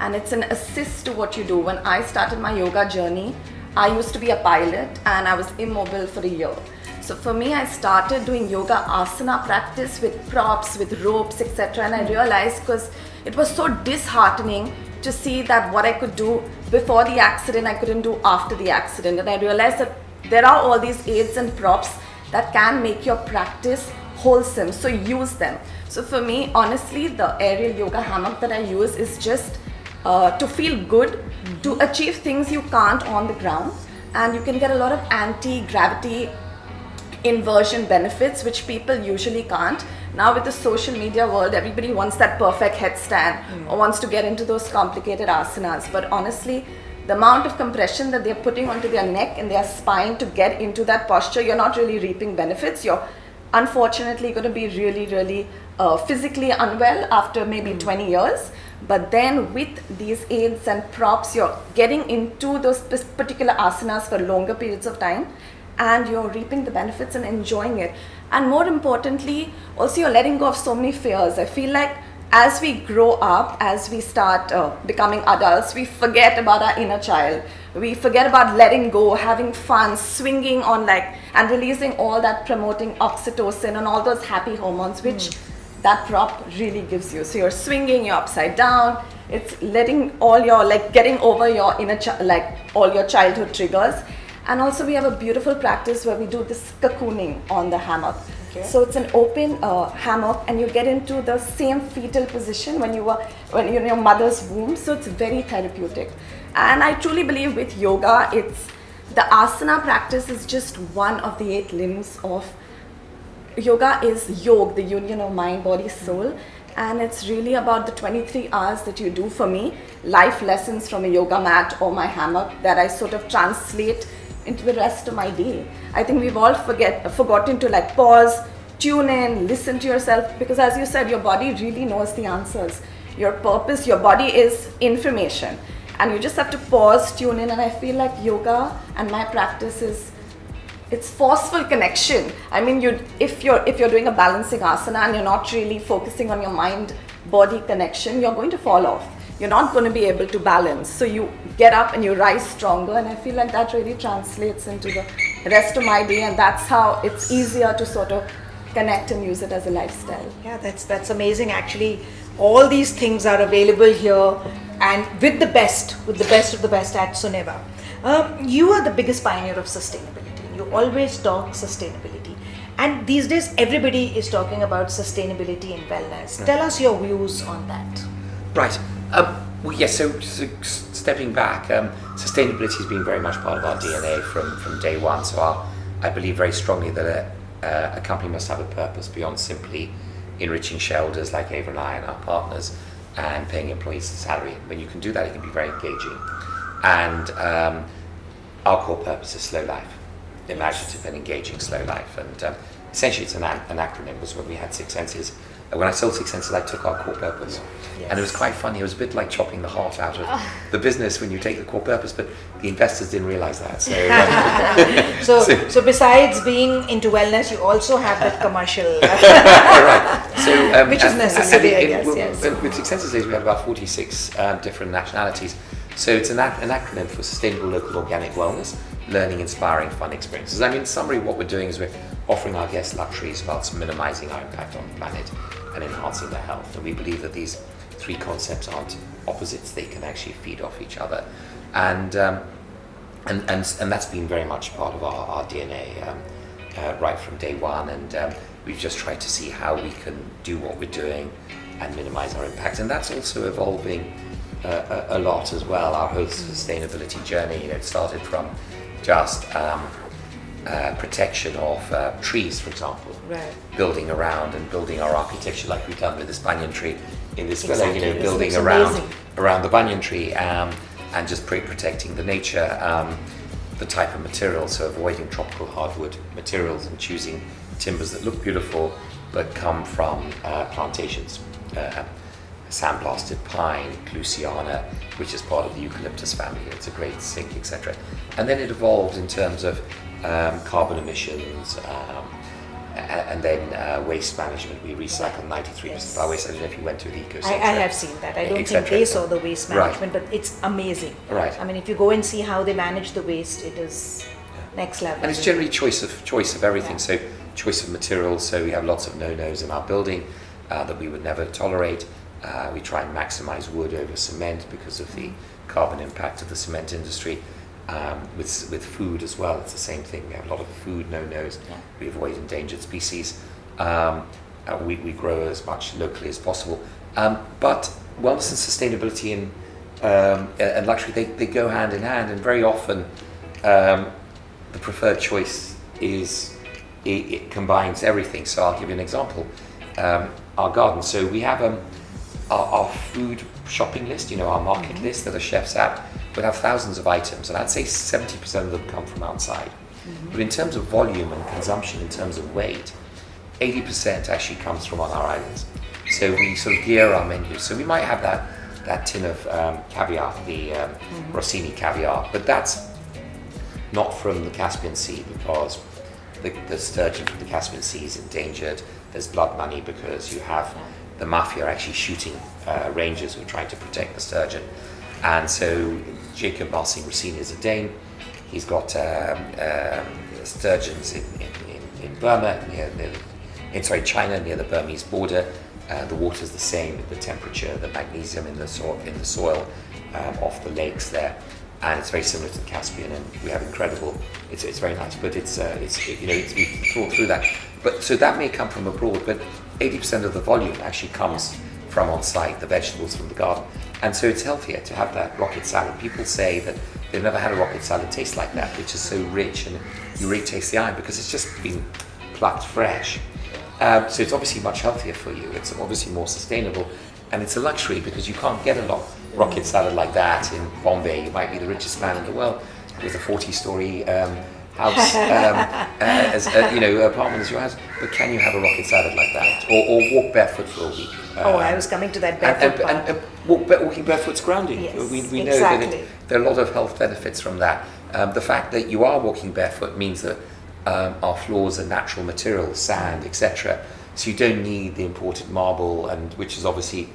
And it's an assist to what you do. When I started my yoga journey, I used to be a pilot and I was immobile for a year. So for me, I started doing yoga asana practice with props, with ropes, etc. And I realized, because it was so disheartening to see that what I could do before the accident, I couldn't do after the accident. And I realized that there are all these aids and props that can make your practice wholesome, so use them. So for me, honestly, the aerial yoga hammock that I use is just to feel good, to achieve things you can't on the ground, and you can get a lot of anti-gravity inversion benefits which people usually can't. Now with the social media world, everybody wants that perfect headstand or wants to get into those complicated asanas, but honestly, the amount of compression that they're putting onto their neck and their spine to get into that posture, you're not really reaping benefits. You're unfortunately going to be really physically unwell after maybe 20 years. But then with these aids and props, you're getting into those particular asanas for longer periods of time, and you're reaping the benefits and enjoying it. And more importantly, also you're letting go of so many fears. I feel like as we grow up, as we start becoming adults, we forget about our inner child. We forget about letting go, having fun, swinging on and releasing all that, promoting oxytocin and all those happy hormones, which that prop really gives you. So you're swinging, you're upside down. It's letting all your, getting over your inner, all your childhood triggers. And also we have a beautiful practice where we do this cocooning on the hammock. Okay. So it's an open hammock, and you get into the same fetal position when you're in your mother's womb. So it's very therapeutic. And I truly believe with yoga, the asana practice is just one of the 8 limbs of yoga. Is yoga, the union of mind, body, soul. And it's really about the 23 hours that you do, for me, life lessons from a yoga mat or my hammock that I sort of translate into the rest of my day. I think we've all forgotten to pause, tune in, listen to yourself, because as you said, your body really knows the answers. Your purpose, your body is information, and you just have to pause, tune in. And I feel like yoga and my practice is, it's forceful connection. I mean, if you're doing a balancing asana and you're not really focusing on your mind-body connection, you're going to fall off. You're not going to be able to balance. So you get up and you rise stronger, and I feel like that really translates into the rest of my day, and that's how it's easier to sort of connect and use it as a lifestyle. Yeah, that's amazing. Actually, all these things are available here, and with the best of the best at Soneva. You are the biggest pioneer of sustainability. You always talk sustainability, and these days everybody is talking about sustainability in wellness. Tell us your views on that. Right. Well, yes, so stepping back, sustainability has been very much part of our DNA from day one. So I believe very strongly that a company must have a purpose beyond simply enriching shareholders like Ava and I and our partners and paying employees a salary. When you can do that, it can be very engaging. And our core purpose is slow life, imaginative and engaging slow life. And essentially it's an acronym. Was when we had Six Senses. When I sold Six Senses, I took our core purpose. Yes. And it was quite funny. It was a bit like chopping the heart out of the business when you take the core purpose, but the investors didn't realize that. So besides being into wellness, you also have that commercial. Right. So, which is necessary, I guess. Yes. With Six Senses Days, we had about 46 different nationalities. So it's an acronym for Sustainable Local Organic Wellness, Learning, Inspiring, Fun Experiences. I mean, in summary, what we're doing is we're offering our guests luxuries whilst minimizing our impact on the planet and enhancing their health. And we believe that these three concepts aren't opposites; they can actually feed off each other. And that's been very much part of our DNA right from day one. And we've just tried to see how we can do what we're doing and minimize our impact. And that's also evolving a lot as well. Our whole sustainability journey, it started from just protection of trees, for example, right. Building around and building our architecture like we've done with this banyan tree in this villa, Exactly. Building around the banyan tree and just protecting the nature, the type of material, so avoiding tropical hardwood materials and choosing timbers that look beautiful but come from plantations. Sandblasted pine, Clusiana, which is part of the eucalyptus family. It's a great zinc, etc. And then it evolved in terms of carbon emissions and then waste management. We recycle 93% of our waste. I don't know if you went to the eco center. I have seen that. I don't think they saw the waste management, but it's amazing. Right. I mean, if you go and see how they manage the waste, it is next level. And it's generally choice of everything. Yeah. So choice of materials. So we have lots of no-nos in our building that we would never tolerate. We try and maximize wood over cement because of the carbon impact of the cement industry. With food as well, it's the same thing. We have a lot of food no-nos. Yeah. We avoid endangered species. We grow as much locally as possible. But wellness and sustainability and luxury, they go hand in hand, and very often the preferred choice is it combines everything. So I'll give you an example. Our garden. So we have our food shopping list, our market list that the chefs have, would have thousands of items, and I'd say 70% of them come from outside. But in terms of volume and consumption, in terms of weight, 80% actually comes from on our islands. So we sort of gear our menus. So we might have that tin of caviar, the Rossini caviar, but that's not from the Caspian Sea because the sturgeon from the Caspian Sea is endangered. There's blood money because you have the mafia actually shooting rangers who are trying to protect the sturgeon. And so Jacob Marsing Rossini is a Dane. He's got sturgeons in Burma, China, near the Burmese border. The water's the same, the temperature, the magnesium in the soil off the lakes there. And it's very similar to the Caspian, and we have incredible. It's very nice, but we thought through that. But so that may come from abroad, but 80% of the volume actually comes from on site, the vegetables from the garden, and so it's healthier to have that rocket salad. People say that they've never had a rocket salad taste like that, which is so rich, and you really taste the iron because it's just been plucked fresh. So it's obviously much healthier for you. It's obviously more sustainable, and it's a luxury because you can't get a rocket salad like that in Bombay. You might be the richest man in the world with a 40-story house, apartment as your house, but can you have a rocket salad like that? Or walk barefoot for a week? I was coming to that barefoot part. And walking barefoot's grounding. Yes, We know exactly. that there are a lot of health benefits from that. The fact that you are walking barefoot means that our floors are natural materials, sand, etc. So you don't need the imported marble, and which is obviously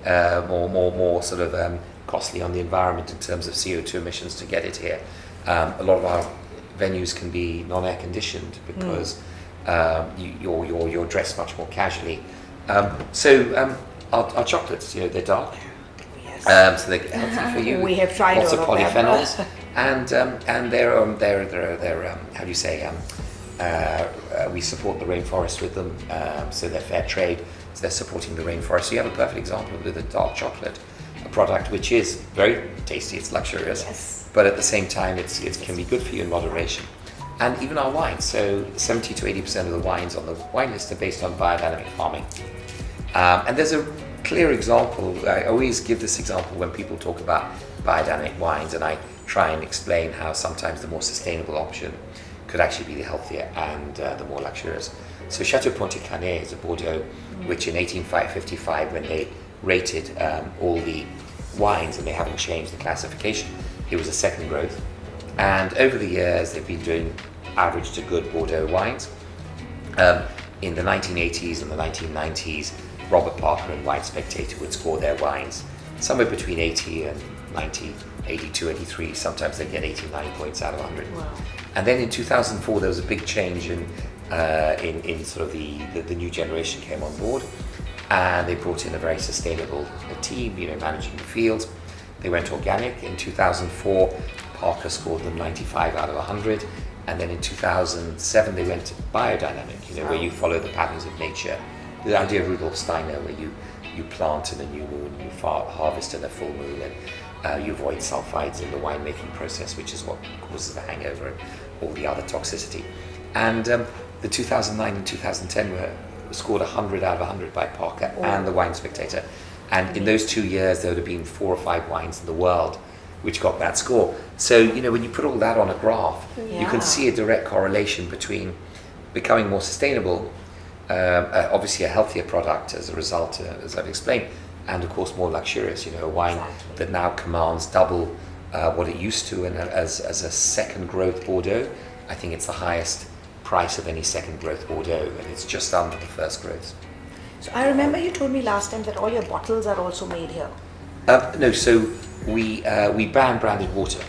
more sort of costly on the environment in terms of CO2 emissions to get it here. A lot of our venues can be non-air conditioned because you're dressed much more casually. Our chocolates, they're dark. Yes. So they're healthy for you. We have tried lots of all of them. polyphenols, and they're how do you say? We support the rainforest with them, so they're fair trade. So they're supporting the rainforest. So you have a perfect example with a dark chocolate, a product which is very tasty. It's luxurious, but at the same time, it can be good for you in moderation. And even our wines. So 70 to 80% of the wines on the wine list are based on biodynamic farming. And there's a clear example. I always give this example when people talk about biodynamic wines, and I try and explain how sometimes the more sustainable option could actually be the healthier and the more luxurious. So Chateau Pontet-Canet is a Bordeaux which in 1855, when they rated all the wines, and they haven't changed the classification, it was a second growth. And over the years, they've been doing average to good Bordeaux wines. In the 1980s and the 1990s, Robert Parker and Wine Spectator would score their wines somewhere between 80 and 90, 82, 83. Sometimes they get 89 points out of 100. Wow. And then in 2004, there was a big change in sort of the new generation came on board, and they brought in a very sustainable team, managing the fields. They went organic. In 2004, Parker scored them 95 out of 100. And then in 2007, they went biodynamic, where you follow the patterns of nature. The idea of Rudolf Steiner, where you plant in a new moon, you harvest in a full moon, and you avoid sulfides in the winemaking process, which is what causes the hangover and all the other toxicity. And the 2009 and 2010 were scored 100 out of 100 by Parker and the Wine Spectator. And in those 2 years, there would have been 4 or 5 wines in the world which got that score. So, when you put all that on a graph, you can see a direct correlation between becoming more sustainable, obviously a healthier product as a result, as I've explained, and of course more luxurious, a wine that now commands double what it used to, and as a second growth Bordeaux, I think it's the highest price of any second growth Bordeaux, and it's just under the first growth. So I remember you told me last time that all your bottles are also made here. No, so we ban branded water.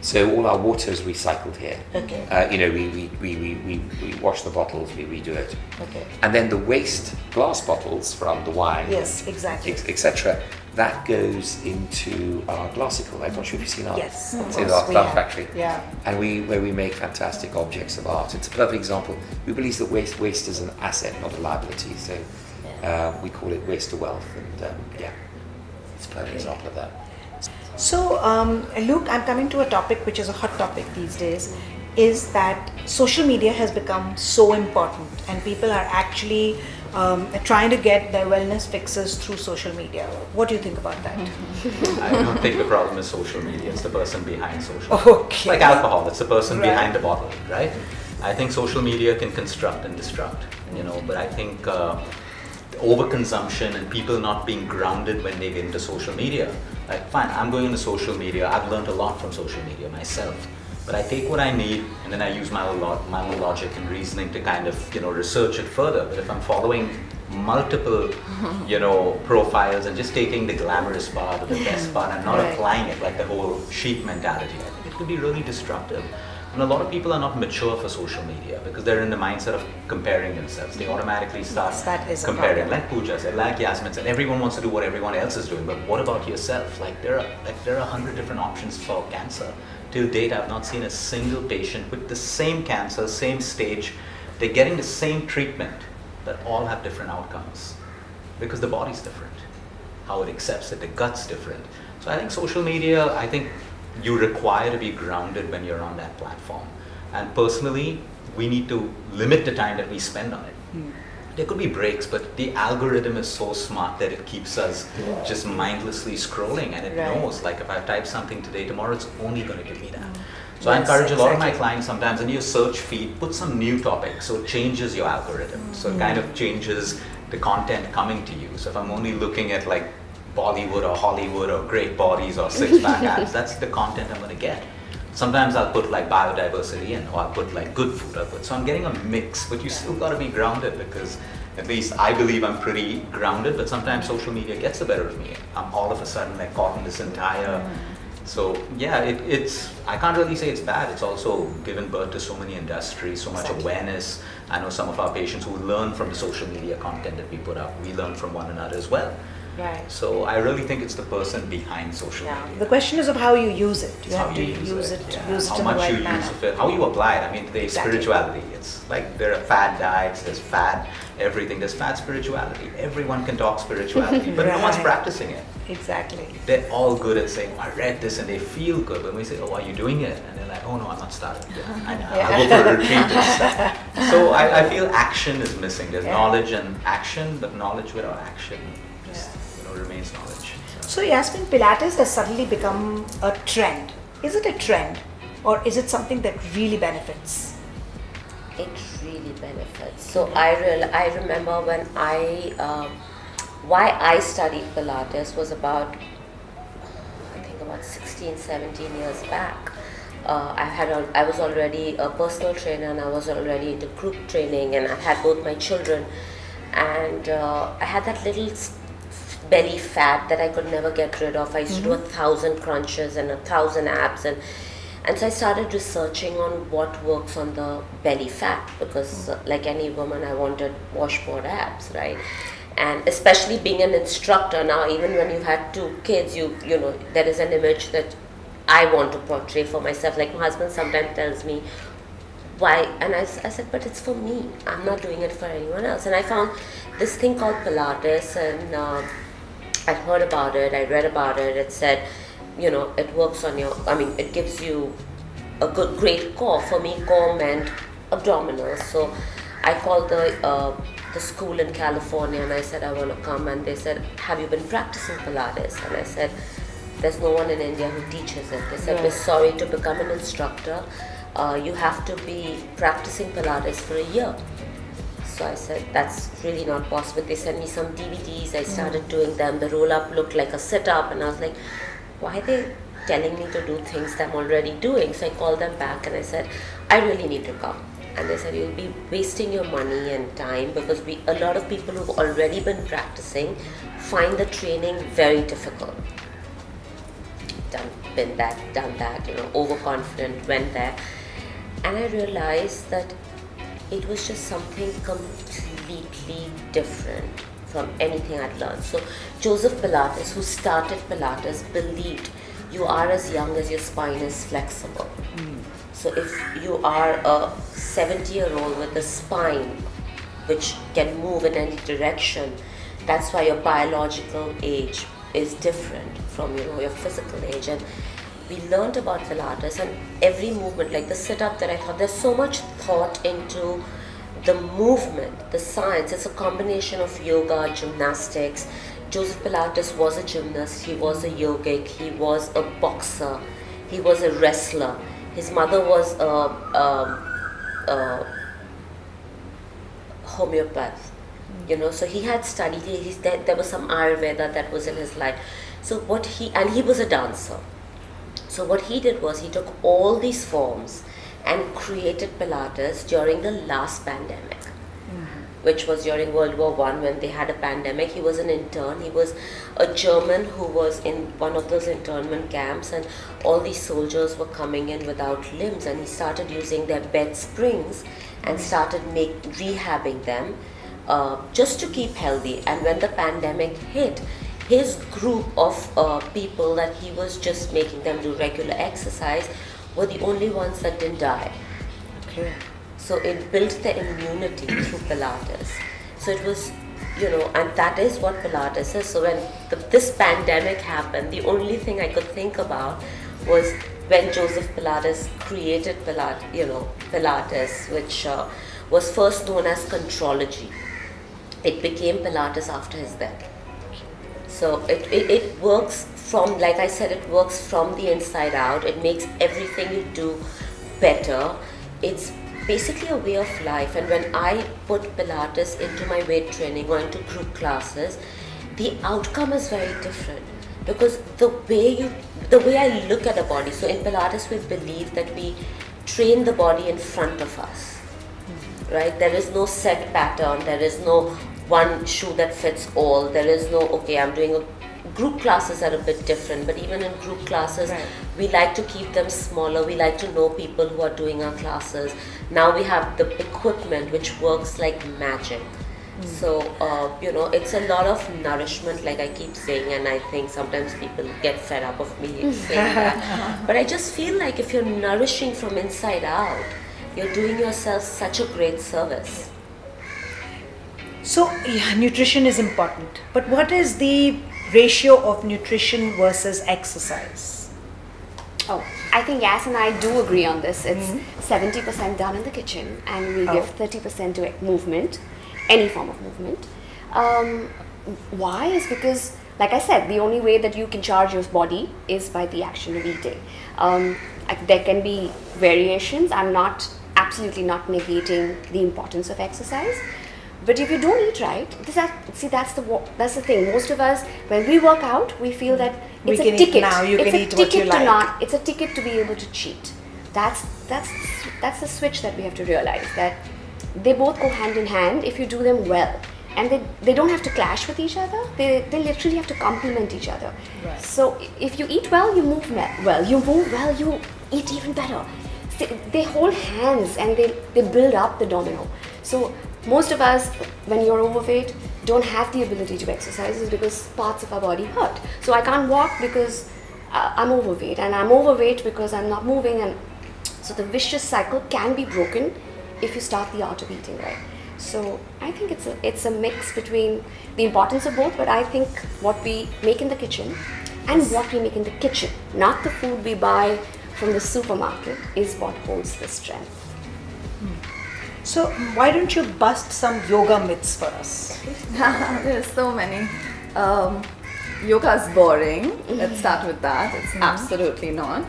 So all our water is recycled here. Okay. We wash the bottles, we redo it. Okay. And then the waste glass bottles from the wine, Yes, exactly. etc., that goes into our glassical. I'm not sure if you've seen our Yes, of it's in course, our we plant have. factory. Yeah. And where we make fantastic objects of art. It's a perfect example. We believe that waste is an asset, not a liability. So we call it waste to wealth, and it's a perfect example of that. So, Luke, I'm coming to a topic which is a hot topic these days, is that social media has become so important, and people are actually trying to get their wellness fixes through social media. What do you think about that? I don't think the problem is social media, it's the person behind social media. Okay. It's like alcohol, it's the person Right. behind the bottle, right? I think social media can construct and destruct, but I think overconsumption and people not being grounded when they get into social media. Like, fine, I'm going into social media, I've learned a lot from social media myself, but I take what I need and then I use my own logic and reasoning to kind of, research it further. But if I'm following multiple, profiles and just taking the glamorous part or the best part and not Right. applying it, like the whole sheep mentality, I think it could be really destructive. And a lot of people are not mature for social media because they're in the mindset of comparing themselves. They automatically start Yes, that is a comparing. problem. Like Pooja said, like Yasmin said, everyone wants to do what everyone else is doing, but what about yourself? There are 100 different options for cancer. Till date, I've not seen a single patient with the same cancer, same stage. They're getting the same treatment, but all have different outcomes because the body's different. How it accepts it, the gut's different. So I think social media, you require to be grounded when you're on that platform. And personally, we need to limit the time that we spend on it. There could be breaks, but the algorithm is so smart that it keeps us just mindlessly scrolling, and it Right. knows, like if I type something today, tomorrow it's only going to give me that. So I Yes, encourage a lot of my exactly. clients sometimes in your search feed, put some new topics. So it changes your algorithm. So it kind of changes the content coming to you. So if I'm only looking at like Bollywood or Hollywood or great bodies or six-pack abs, that's the content I'm going to get. Sometimes I'll put like biodiversity in, or I'll put like good food. So I'm getting a mix, but you still got to be grounded, because at least I believe I'm pretty grounded, but sometimes social media gets the better of me. I'm all of a sudden like caught in this entire. So yeah, it's, I can't really say it's bad. It's also given birth to so many industries, so much awareness. I know some of our patients who learn from the social media content that we put up. We learn from one another as well. Right. So I really think it's the person behind social Yeah. media. The question is of how you use it. You How have to you use it yeah. use it How in the much right you use manner. of it, how you apply it. I mean, the Exactly. spirituality, it's like there are fad diets, there's fad everything, there's fad spirituality. Everyone can talk spirituality, but no one's Right. practicing it. Exactly. They're all good at saying, oh, I read this, and they feel good. When we say, oh, are you doing it? And they're like, oh no, I'm not starting yet. I'll go for a retreat instead. So I feel action is missing. There's Yeah. knowledge and action, but knowledge without action just, remains knowledge. So Yasmin, Pilates has suddenly become a trend. Is it a trend, or is it something that really benefits? It really benefits. So I remember when why I studied Pilates was about, I think about 16, 17 years back. I was already a personal trainer, and I was already into group training, and I had both my children, and I had that little belly fat that I could never get rid of. I used to do 1,000 crunches and 1,000 abs, and so I started researching on what works on the belly fat, because like any woman, I wanted washboard abs, right? And especially being an instructor now, even when you've had 2 kids, you know, there is an image that I want to portray for myself. Like my husband sometimes tells me, why? And I said, but it's for me. I'm not doing it for anyone else. And I found this thing called Pilates, and I heard about it, I read about it. It said, you know, it works on it gives you a great core. For me, core meant abdominals. So I called the school in California, and I said, I want to come. And they said, have you been practicing Pilates? And I said, there's no one in India who teaches it. They said, we're sorry, to become an instructor, you have to be practicing Pilates for a year. So I said, that's really not possible. They sent me some DVDs, I started doing them. The roll-up looked like a sit-up, and I was like, why are they telling me to do things that I'm already doing? So I called them back and I said, I really need to come. And they said, you'll be wasting your money and time, because a lot of people who've already been practicing find the training very difficult. Done that, you know, overconfident, went there. And I realized that it was just something completely different from anything I'd learned. So Joseph Pilates, who started Pilates, believed you are as young as your spine is flexible. So if you are a 70-year-old with a spine which can move in any direction, that's why your biological age is different from, you know, your physical age. And we learned about Pilates, and every movement, like the sit-up that I thought, there's so much thought into the movement, the science. It's a combination of yoga, gymnastics. Joseph Pilates was a gymnast, he was a yogic, he was a boxer, he was a wrestler. His mother was a homeopath, you know, so he had studied, there was some Ayurveda that was in his life. So he was a dancer. So what he did was he took all these forms and created Pilates during the last pandemic, which was during World War I, when they had a pandemic. He was an intern. He was a German who was in one of those internment camps, and all these soldiers were coming in without limbs, and he started using their bed springs and started rehabbing them just to keep healthy. And when the pandemic hit, his group of people that he was just making them do regular exercise were the only ones that didn't die. Okay. So it built the immunity through Pilates. So it was, you know, and that is what Pilates is. So when this pandemic happened, the only thing I could think about was when Joseph Pilates created Pilates, which was first known as contrology. It became Pilates after his death. So it works from, like I said, it works from the inside out. It makes everything you do better. It's basically a way of life. And when I put Pilates into my weight training or into group classes, the outcome is very different, because the way I look at a body. So in Pilates, we believe that we train the body in front of us, right? There is no set pattern. There is no one shoe that fits all. There is no, okay, I'm doing group classes are a bit different, but even in group classes, we like to keep them smaller. We like to know people who are doing our classes. Now we have the equipment which works like magic. So, it's a lot of nourishment, like I keep saying, and I think sometimes people get fed up of me saying that. But I just feel like if you're nourishing from inside out, you're doing yourself such a great service. So, nutrition is important. But what is the ratio of nutrition versus exercise? Oh, I think Yas and I do agree on this. It's 70% done in the kitchen, and we give 30% to movement, any form of movement. Why? Is because, like I said, the only way that you can charge your body is by the action of eating. There can be variations. I'm absolutely not negating the importance of exercise. But if you don't eat right, that's the thing. Most of us, when we work out, we feel that it's a ticket. Now you can eat what you like. It's a ticket to be able to cheat. That's the switch that we have to realize, that they both go hand in hand if you do them well, and they don't have to clash with each other. They literally have to complement each other. Right. So if you eat well, you move well. You move well, you eat even better. They hold hands and they build up the domino. So most of us, when you're overweight, don't have the ability to exercise is because parts of our body hurt. So I can't walk because I'm overweight, and I'm overweight because I'm not moving, and so the vicious cycle can be broken if you start the art of eating right. So I think it's a mix between the importance of both, but I think what we make in the kitchen and what we make in the kitchen, not the food we buy from the supermarket, is what holds the strength. So why don't you bust some yoga myths for us? There's so many. Yoga is boring. Let's start with that. It's absolutely not.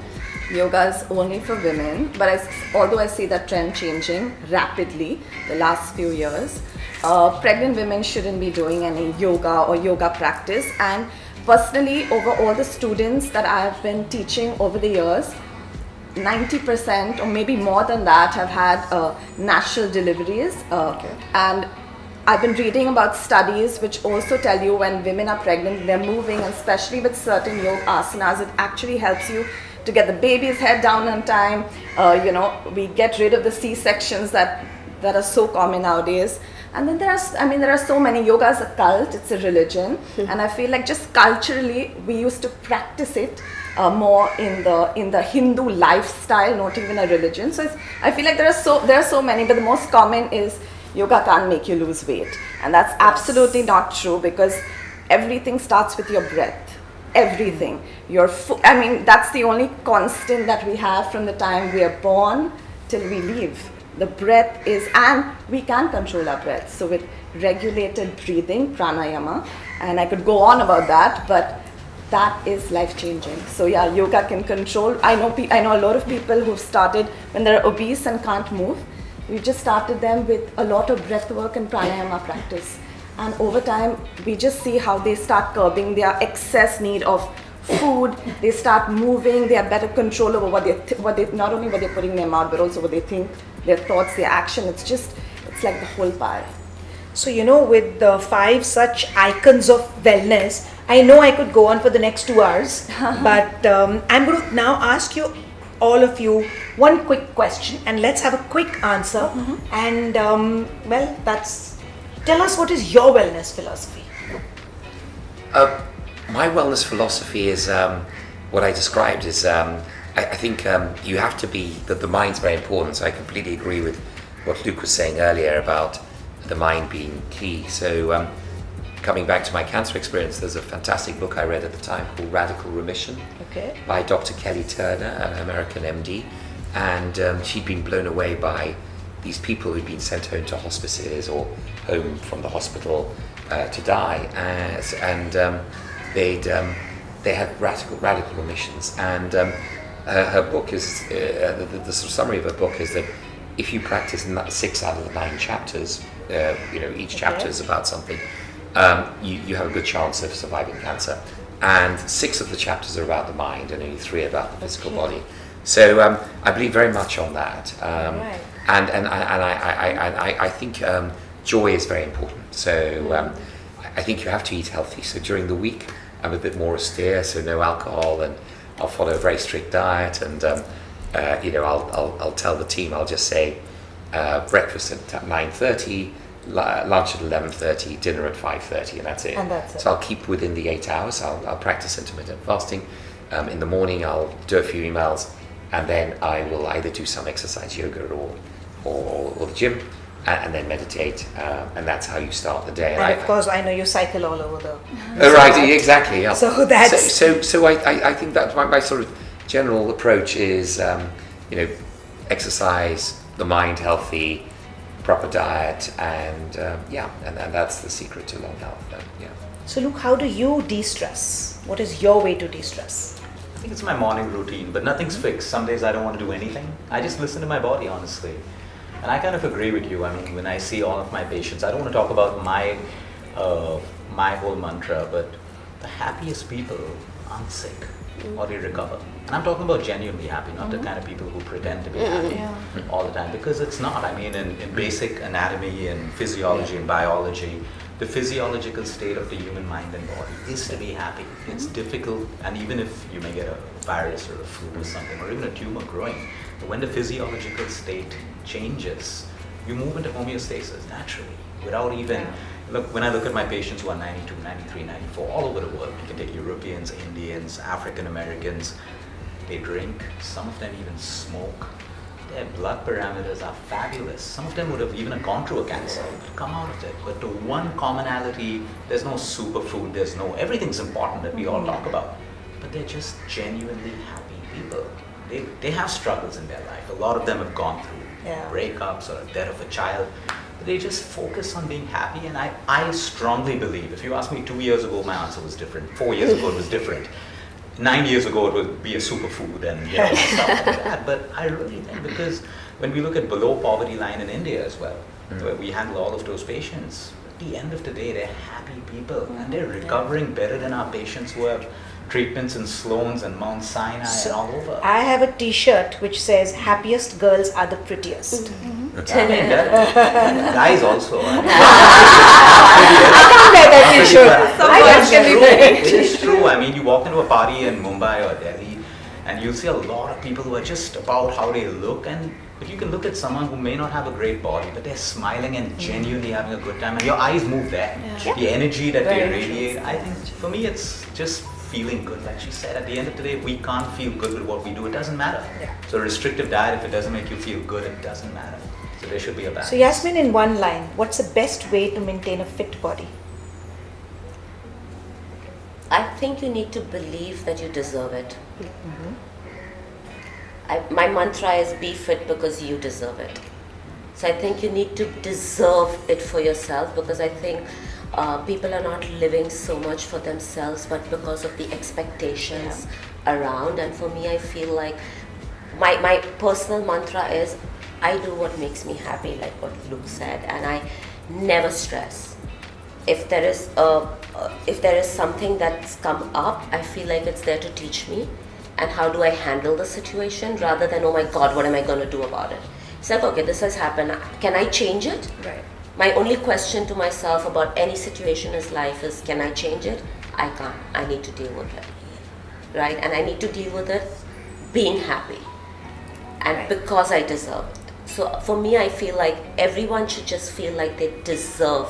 Yoga is only for women, but although I see that trend changing rapidly the last few years, pregnant women shouldn't be doing any yoga or yoga practice. And personally, over all the students that I have been teaching over the years, 90% or maybe more than that have had natural deliveries. And I've been reading about studies which also tell you when women are pregnant, they're moving, and especially with certain yoga asanas, it actually helps you to get the baby's head down on time. We get rid of the C-sections that are so common nowadays. And then there are so many. Yoga is a cult, it's a religion. And I feel like just culturally, we used to practice it more in the Hindu lifestyle, not even a religion. So I feel like there are so many, but the most common is yoga can't make you lose weight. And that's absolutely not true, because everything starts with your breath. Everything. That's the only constant that we have from the time we are born till we leave. The breath is, and we can control our breath. So with regulated breathing, pranayama, and I could go on about that, but that is life-changing. So yeah, yoga can control. I know a lot of people who've started when they're obese and can't move. We just started them with a lot of breath work and pranayama practice. And over time, we just see how they start curbing their excess need of food. They start moving. They have better control over what they not only what they're putting in their mouth, but also what they think, their thoughts, their action. It's like the whole pie. So with the 5 such icons of wellness, I know I could go on for the next 2 hours, but I'm going to now ask you, all of you, one quick question, and let's have a quick answer. And tell us, what is your wellness philosophy? My wellness philosophy is what I described is I think you have to be, that the mind's very important. So I completely agree with what Luke was saying earlier about the mind being key. So coming back to my cancer experience, there's a fantastic book I read at the time called Radical Remission by Dr. Kelly Turner, an American MD. And she'd been blown away by these people who'd been sent home to hospices or home from the hospital to die. they had radical remissions, and her book is the sort of summary of her book is that if you practice 6 out of the 9 chapters, each chapter is about something, you have a good chance of surviving cancer. And 6 of the chapters are about the mind, and only 3 about the physical body. So I believe very much on that, and I think joy is very important. So I think you have to eat healthy. So during the week, I'm a bit more austere, so no alcohol, and I'll follow a very strict diet, and I'll tell the team, I'll just say breakfast at 9:30, lunch at 11:30, dinner at 5:30, and that's it. So I'll keep within the 8 hours. I'll practice intermittent fasting. In the morning, I'll do a few emails, and then I will either do some exercise, yoga, or the gym, and then meditate, and that's how you start the day. And of course, I know you cycle all over the. Right, exactly. Yeah. So that's. So I think that my sort of general approach is, exercise, the mind healthy, proper diet, and that's the secret to long health. So Luke, how do you de-stress? What is your way to de-stress? I think it's my morning routine, but nothing's fixed. Some days I don't want to do anything. I just listen to my body, honestly. And I kind of agree with you. I mean, when I see all of my patients, I don't want to talk about my whole mantra, but the happiest people aren't sick or they recover. And I'm talking about genuinely happy, not the kind of people who pretend to be happy all the time, because it's not. I mean, in basic anatomy and physiology and biology, the physiological state of the human mind and body is to be happy. It's difficult, and even if you may get a virus or a flu or something, or even a tumor growing, but when the physiological state changes, you move into homeostasis naturally, without even, look, when I look at my patients who are 92, 93, 94, all over the world, you can take Europeans, Indians, African Americans, they drink, some of them even smoke. Their blood parameters are fabulous. Some of them would have even gone through a cancer, come out of it. But the one commonality, there's no superfood, everything's important that we all talk about. But they're just genuinely happy people. They have struggles in their life. A lot of them have gone through breakups or a death of a child. But they just focus on being happy. And I strongly believe, if you asked me 2 years ago, my answer was different. 4 years ago, it was different. 9 years ago, it would be a superfood and stuff like that. But I really think, because when we look at below poverty line in India as well, where we handle all of those patients, at the end of the day, they're happy people and they're recovering better than our patients who have treatments in Sloan's and Mount Sinai and all over. I have a T-shirt which says "Happiest girls are the prettiest." I mean, guys also. I can't wear that T-shirt. It is true. I mean, you walk into a party in Mumbai or Delhi, and you'll see a lot of people who are just about how they look. And if you can look at someone who may not have a great body, but they're smiling and genuinely having a good time, and your eyes move there. The energy that they radiate. I think for me, it's just feeling good. Like she said, at the end of the day, we can't feel good with what we do. It doesn't matter. So restrictive diet, if it doesn't make you feel good, it doesn't matter. So there should be a balance. So Yasmin, in one line, what's the best way to maintain a fit body? I think you need to believe that you deserve it. My mantra is be fit because you deserve it. So I think you need to deserve it for yourself, because I think people are not living so much for themselves, but because of the expectations around. And for me, I feel like my personal mantra is I do what makes me happy, like what Luke said, and I never stress. If there is something that's come up, I feel like it's there to teach me, and how do I handle the situation, rather than, oh my God, what am I going to do about it? It's like, okay, this has happened. Can I change it? Right. My only question to myself about any situation in life is, can I change it? I can't. I need to deal with it. Right? And I need to deal with it being happy. And because I deserve it. So for me, I feel like everyone should just feel like they deserve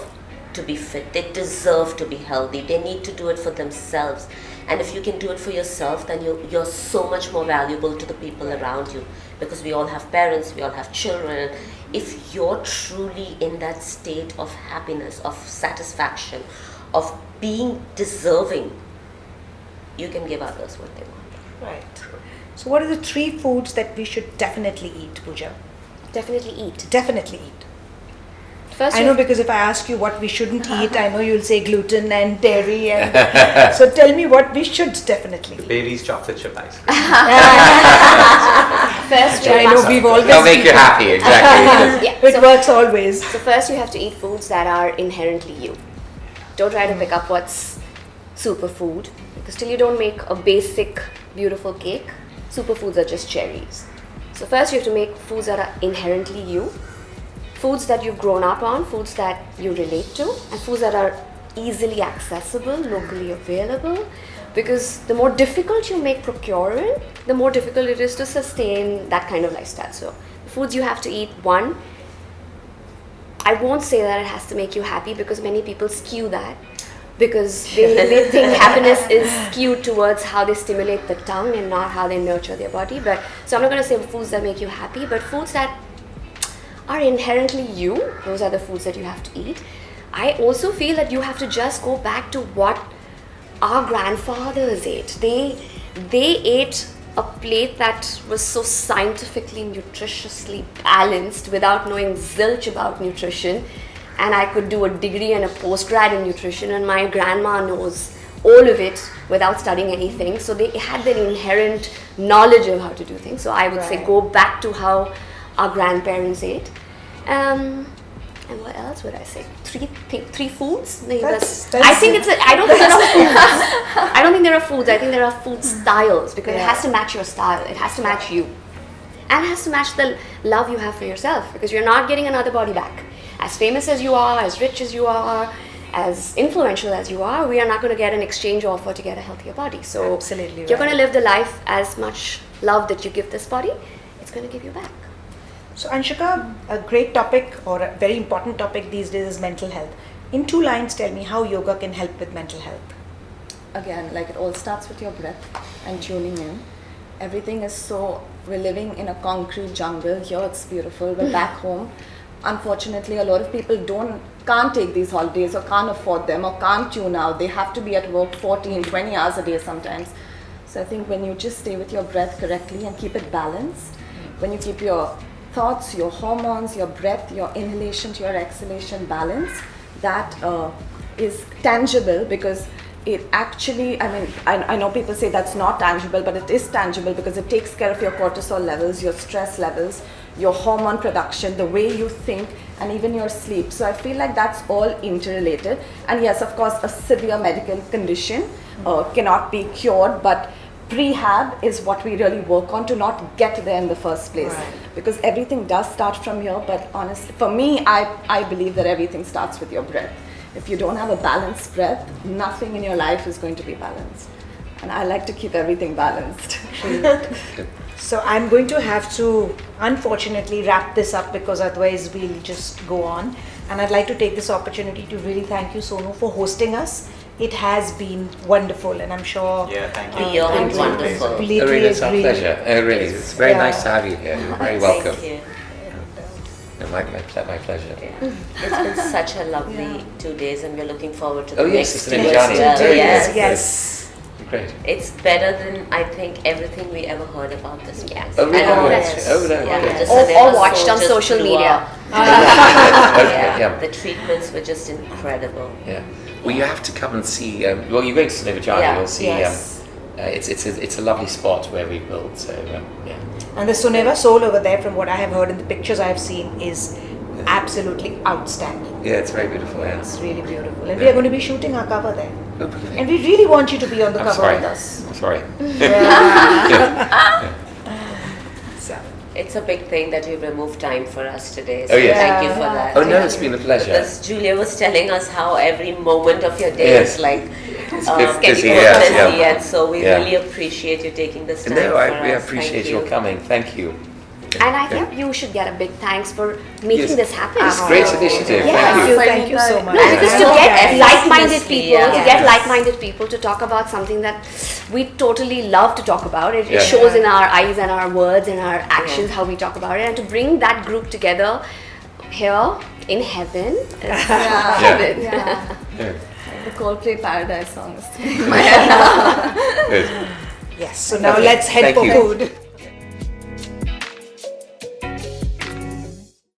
to be fit. They deserve to be healthy. They need to do it for themselves. And if you can do it for yourself, then you're so much more valuable to the people around you. Because we all have parents, we all have children. If you're truly in that state of happiness, of satisfaction, of being deserving, you can give others what they want. Right. So what are the 3 foods that we should definitely eat, Pooja? Definitely eat. Definitely eat. First I you- know, because if I ask you what we shouldn't eat, I know you'll say gluten and dairy. And so tell me what we should definitely eat. Bailey's chocolate chip ice cream. First, I know we've always They'll make you happy, exactly. Yeah, It so- works always. So first you have to eat foods that are inherently you. Don't try to pick up what's superfood, because till you don't make a basic beautiful cake, superfoods are just cherries. So first you have to make foods that are inherently you, foods that you've grown up on, foods that you relate to, and foods that are easily accessible, locally available, because the more difficult you make procuring, the more difficult it is to sustain that kind of lifestyle. So the foods you have to eat, one, I won't say that it has to make you happy, because many people skew that, because they think happiness is skewed towards how they stimulate the tongue and not how they nurture their body. But so I'm not going to say foods that make you happy, but foods that are inherently you, those are the foods that you have to eat. I also feel that you have to just go back to what our grandfathers ate. They ate a plate that was so scientifically, nutritiously balanced without knowing zilch about nutrition. And I could do a degree and a postgrad in nutrition, and my grandma knows all of it without studying anything. So they had their inherent knowledge of how to do things. So I would say go back to how our grandparents ate. And what else would I say? Three foods? No, That's- I think I don't think there are foods. I don't think there are foods. I think there are food styles, because it has to match your style. It has to match you. And it has to match the love you have for yourself, because you're not getting another body back. As famous as you are, as rich as you are, as influential as you are, we are not going to get an exchange offer to get a healthier body. So Absolutely you're going right. to live the life as much love that you give this body, it's going to give you back. So Anshuka, a great topic, or a very important topic these days, is mental health. In 2 lines, tell me how yoga can help with mental health. Again, like, it all starts with your breath and tuning in. Everything is so, we're living in a concrete jungle. Here it's beautiful, but back home, unfortunately, a lot of people can't take these holidays, or can't afford them, or can't tune out. They have to be at work 14, 20 hours a day sometimes. So I think when you just stay with your breath correctly and keep it balanced, when you keep your thoughts, your hormones, your breath, your inhalation to your exhalation balanced, that is tangible, because it actually, I mean, I know people say that's not tangible, but it is tangible, because it takes care of your cortisol levels, your stress levels, your hormone production, the way you think, and even your sleep. So I feel like that's all interrelated. And yes, of course, a severe medical condition cannot be cured, but prehab is what we really work on to not get there in the first place. Right. Because everything does start from here, but honestly, for me, I believe that everything starts with your breath. If you don't have a balanced breath, nothing in your life is going to be balanced. And I like to keep everything balanced. So I'm going to have to, unfortunately, wrap this up, because otherwise we'll just go on. And I'd like to take this opportunity to really thank you, Sonu, for hosting us. It has been wonderful, and I'm sure Yeah, thank you. Beyond Thank you. wonderful. completely Really, it's our agree. pleasure. Really, it's very Yeah. nice to have you here. You're very welcome. Thank you. No, my pleasure. It's been such a lovely 2 days, and we're looking forward to the Oh, yes, next it's 2 an as Johnny. well. Very Yes. good. Yes. Great. It's better than, I think, everything we ever heard about this place. Oh, really? And Yes. Oh, no. yeah, Okay. just Or Soneva watched Soul on just social blew media. up. Okay, yeah. The treatments were just incredible. Yeah. Well, you have to come and see. Well, you're going to Soneva Johnny. Yeah, You'll see. yes. It's a lovely spot where we built. So yeah. And the Soneva Soul over there, from what I have heard in the pictures I have seen, is absolutely outstanding. Yeah, it's very beautiful. Yeah. It's really beautiful. And we are going to be shooting our cover there. Oh, brilliant. And we really want you to be on the I'm cover sorry. with us. I'm sorry. So, It's a big thing that you removed time for us today. So Oh, yes. thank you for that. Oh no, it's been a pleasure. Because Julia was telling us how every moment of your day Yes. is like It's busy, busy, yes, yeah. and so we Yeah. really appreciate you taking this time No, for we us. appreciate Thank your you. coming. Thank you. And I think you should get a big thanks for making Yes. this happen. It's a great initiative. Yeah. Thank you. thank you so much. No, because to Yeah. get Yes. like-minded people, to Yes. get like-minded people to talk about something that we totally love to talk about. It Yeah. shows in our eyes and our words and our actions how we talk about it, and to bring that group together here in heaven. Is heaven. Yeah. The Coldplay Paradise song is Good. Yes, so now Okay, let's head thank for you. food.